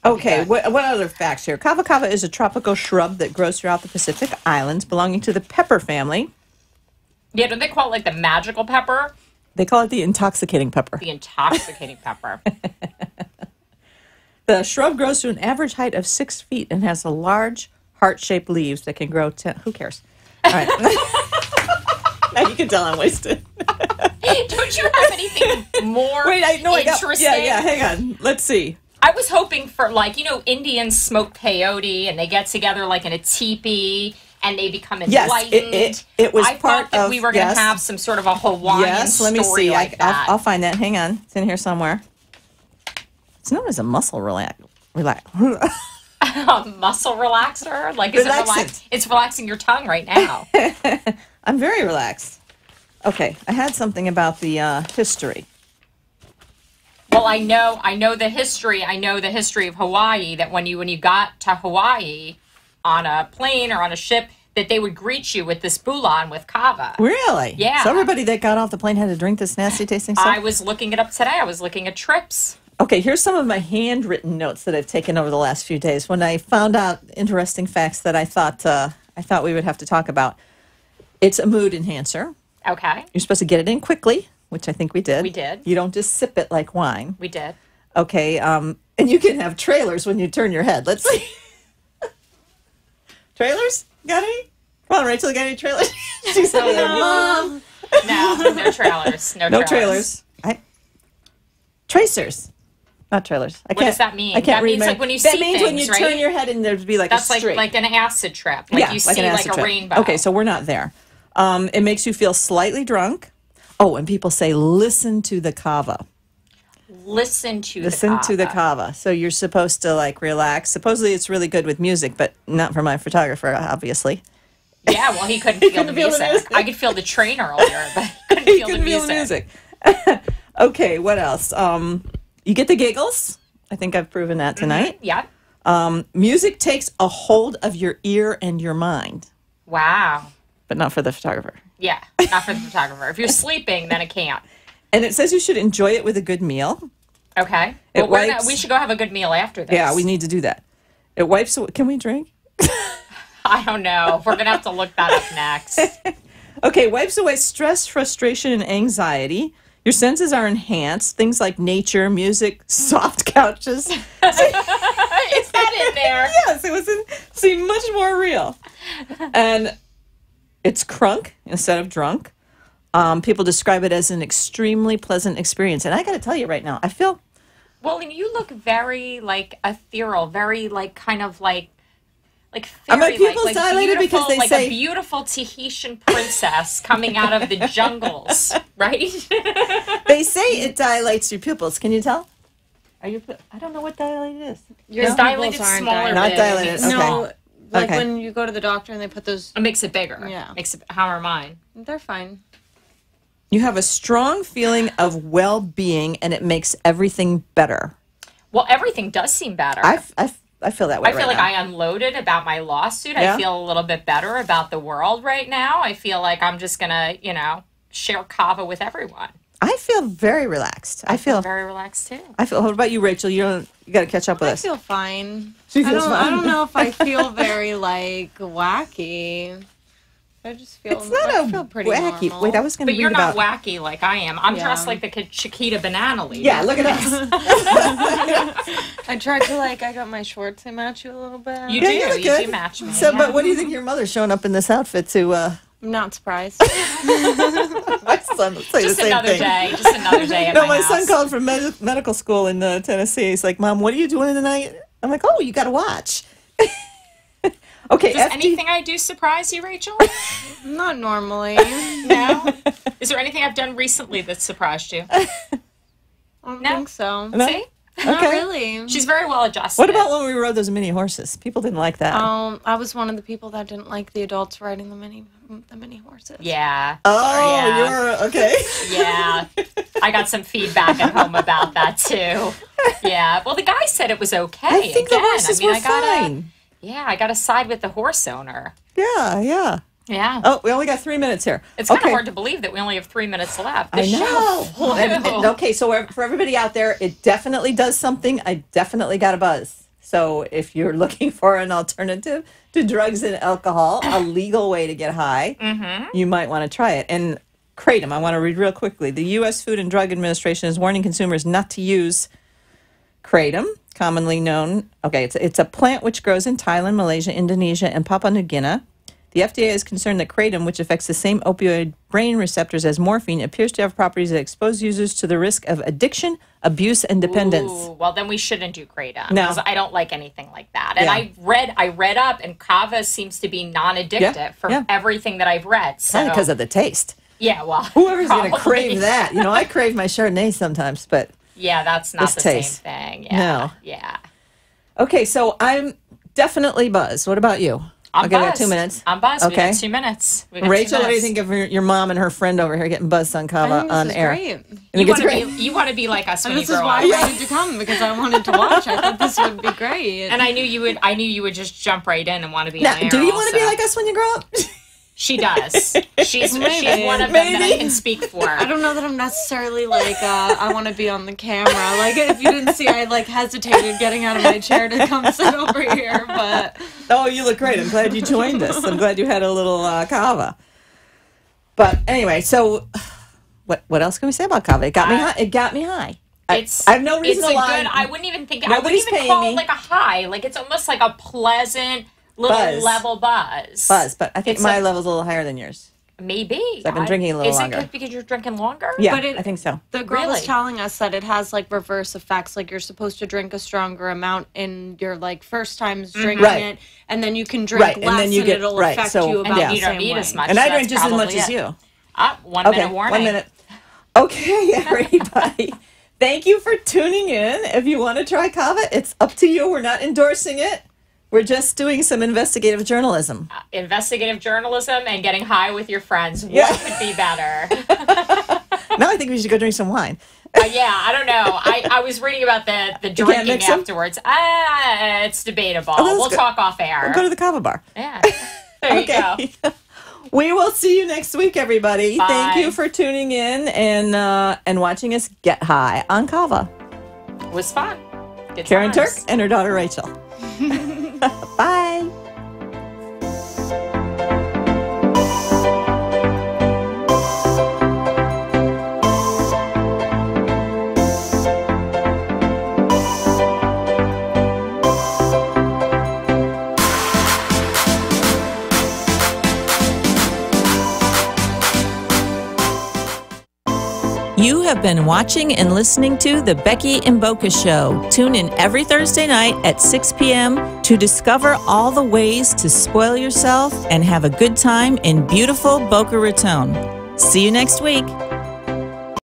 Okay, what other facts here? Kava kava is a tropical shrub that grows throughout the Pacific Islands, belonging to the pepper family. Yeah, don't they call it like the magical pepper? They call it the intoxicating pepper. The intoxicating pepper. The shrub grows to an average height of 6 feet and has a large heart-shaped leaves that can grow who cares? All right. Now you can tell I'm wasted. Don't you have anything more interesting? Yeah, hang on. Let's see. I was hoping for, Indians smoke peyote and they get together like in a teepee and they become enlightened. Yes, it was I thought that we were going to have some sort of a Hawaiian let me story see. like that. I'll find that. Hang on. It's in here somewhere. It's known as a muscle relax. A muscle relaxer? Like, is it it's relaxing your tongue right now. I'm very relaxed. Okay, I had something about the history. Well, I know the history. I know the history of Hawaii, that when you got to Hawaii on a plane or on a ship, that they would greet you with this bulan with kava. Really? Yeah. So everybody that got off the plane had to drink this nasty tasting stuff? I was looking it up today. I was looking at trips. Okay, here's some of my handwritten notes that I've taken over the last few days when I found out interesting facts that I thought we would have to talk about. It's a mood enhancer. Okay. You're supposed to get it in quickly, which I think we did. We did. You don't just sip it like wine. We did. Okay, and you can have trailers when you turn your head. Let's see. Trailers? Got any? Come on, Rachel, got any trailers? She's over there. No, no trailers. No trailers. Tracers. Not trailers. What does that mean? I can't read means like when you see That means things, when you right? turn your head and there'd be like a streak. That's like an acid trip. Like you see like a rainbow. Okay, so we're not there. It makes you feel slightly drunk. Oh, and people say listen to the kava. Listen to the kava. So you're supposed to like relax. Supposedly it's really good with music, but not for my photographer, obviously. Yeah, well, he couldn't feel the music. I could feel the train earlier, but he couldn't feel the music. Okay, what else? You get the giggles. I think I've proven that tonight. Mm-hmm. Yeah. Music takes a hold of your ear and your mind. Wow. But not for the photographer. Yeah, not for the photographer. If you're sleeping, then it can't. And it says you should enjoy it with a good meal. Okay. Well, we should go have a good meal after this. Yeah, we need to do that. It wipes away. Can we drink? I don't know. We're going to have to look that up next. Okay, wipes away stress, frustration, and anxiety. Your senses are enhanced. Things like nature, music, soft couches. Is that in there? Yes, it was seemed much more real. And it's crunk instead of drunk. People describe it as an extremely pleasant experience. And I got to tell you right now, I feel... Well, and you look very, like, ethereal, very, like, kind of, like fairy, are my pupils dilated because they say... a beautiful Tahitian princess coming out of the jungles, right? They say it dilates your pupils. Can you tell? I don't know what dilated is. Your dilated smaller. Not dilated. Okay. No, like when you go to the doctor and they put those... It makes it bigger. Yeah. How are mine? They're fine. You have a strong feeling of well-being, and it makes everything better. Well, everything does seem better. I feel that way. I feel like I unloaded about my lawsuit. Yeah? I feel a little bit better about the world right now. I feel like I'm just gonna, share kava with everyone. I feel very relaxed. I feel very relaxed too. What about you, Rachel? You got to catch up with us. I feel fine. She feels fine. I don't know if I feel very wacky. I just feel I feel pretty wacky. normal. Wait, I was going to. But you're not wacky like I am. I'm dressed like the Chiquita Banana Lady. Yeah, look at us. I tried to I got my shorts. I match you a little bit. You do. You do match me. So, but what do you think your mother's showing up in this outfit to I'm not surprised. My son will say Just the same another thing. day. Just another day at No, my my son house. called from medical school in Tennessee. He's like, Mom, what are you doing tonight? I'm like, oh, you got to watch. Okay. Does anything I do surprise you, Rachel? Not normally. No? Is there anything I've done recently that surprised you? I don't think so. No? See? Not really. She's very well adjusted. What about when we rode those mini horses? People didn't like that. I was one of the people that didn't like the adults riding the mini horses. Yeah. Oh, yeah. you're okay. Yeah. I got some feedback at home about that too. Yeah. Well, the guy said it was okay. I think the horses were fine. Yeah, I got to side with the horse owner. Yeah. Yeah. Oh, we only got 3 minutes here. It's kind of hard to believe that we only have 3 minutes left. I know. And, okay, so for everybody out there, it definitely does something. I definitely got a buzz. So if you're looking for an alternative to drugs and alcohol, a legal way to get high, you might want to try it. And Kratom, I want to read real quickly. The U.S. Food and Drug Administration is warning consumers not to use Kratom, commonly known. Okay, it's a plant which grows in Thailand, Malaysia, Indonesia, and Papua New Guinea. The FDA is concerned that kratom, which affects the same opioid brain receptors as morphine, appears to have properties that expose users to the risk of addiction, abuse, and dependence. Ooh, well, then we shouldn't do kratom. No. Because I don't like anything like that. And I read up, and kava seems to be non-addictive for everything that I've read. So. Probably because of the taste. Yeah, well, whoever's going to crave that. You know, I crave my Chardonnay sometimes, but yeah, that's not the taste. same thing. Yeah. No. Yeah. Okay, so I'm definitely buzzed. What about you? I'm okay, we buzzed. got 2 minutes. I'm buzzed. Okay. We got 2 minutes. We got Rachel, 2 what do you minutes. think of your mom and her friend over here getting buzzed on Kava I think on this is air? great. You want to be like us when This you is grow why up. I wanted to come, because I wanted to watch. I thought this would be great. And I knew you would just jump right in and want to be Now, on air. do you want to be also. like us when you grow up? She does. She's one of them that I can speak for. I don't know that I'm necessarily like I want to be on the camera. Like if you didn't see, I like hesitated getting out of my chair to come sit over here. But oh, you look great. I'm glad you joined us. I'm glad you had a little Kava. But anyway, so what else can we say about Kava? It got me high. It got me high. I have no reason to lie. I wouldn't even think. Nobody's I wouldn't even paying call me. it like a high. Like it's almost like a pleasant little level buzz. But I think my level's a little higher than yours. Maybe. I've been drinking a little longer. Is it because you're drinking longer? Yeah, but I think so. The girl was telling us that it has like reverse effects. Like you're supposed to drink a stronger amount in your like first times drinking it, and then you can drink less, and then you get it'll affect you about the you don't same need way. as much. And I so drink that's just as much probably as it. you. 1 minute warning. 1 minute. Okay, everybody. Thank you for tuning in. If you want to try Kava, it's up to you. We're not endorsing it. We're just doing some investigative journalism. Investigative journalism and getting high with your friends. What could be better? Now I think we should go drink some wine. Yeah, I don't know. I was reading about the drinking mix 'em? afterwards. It's debatable. Oh, We'll good. talk off air. We'll go to the Kava bar. Yeah. There you go. We will see you next week, everybody. Bye. Thank you for tuning in and watching us get high on Kava. It was fun. Good Karen times. Turk and her daughter Rachel. Bye. You have been watching and listening to The Becky and Boca Show. Tune in every Thursday night at 6 p.m. to discover all the ways to spoil yourself and have a good time in beautiful Boca Raton. See you next week.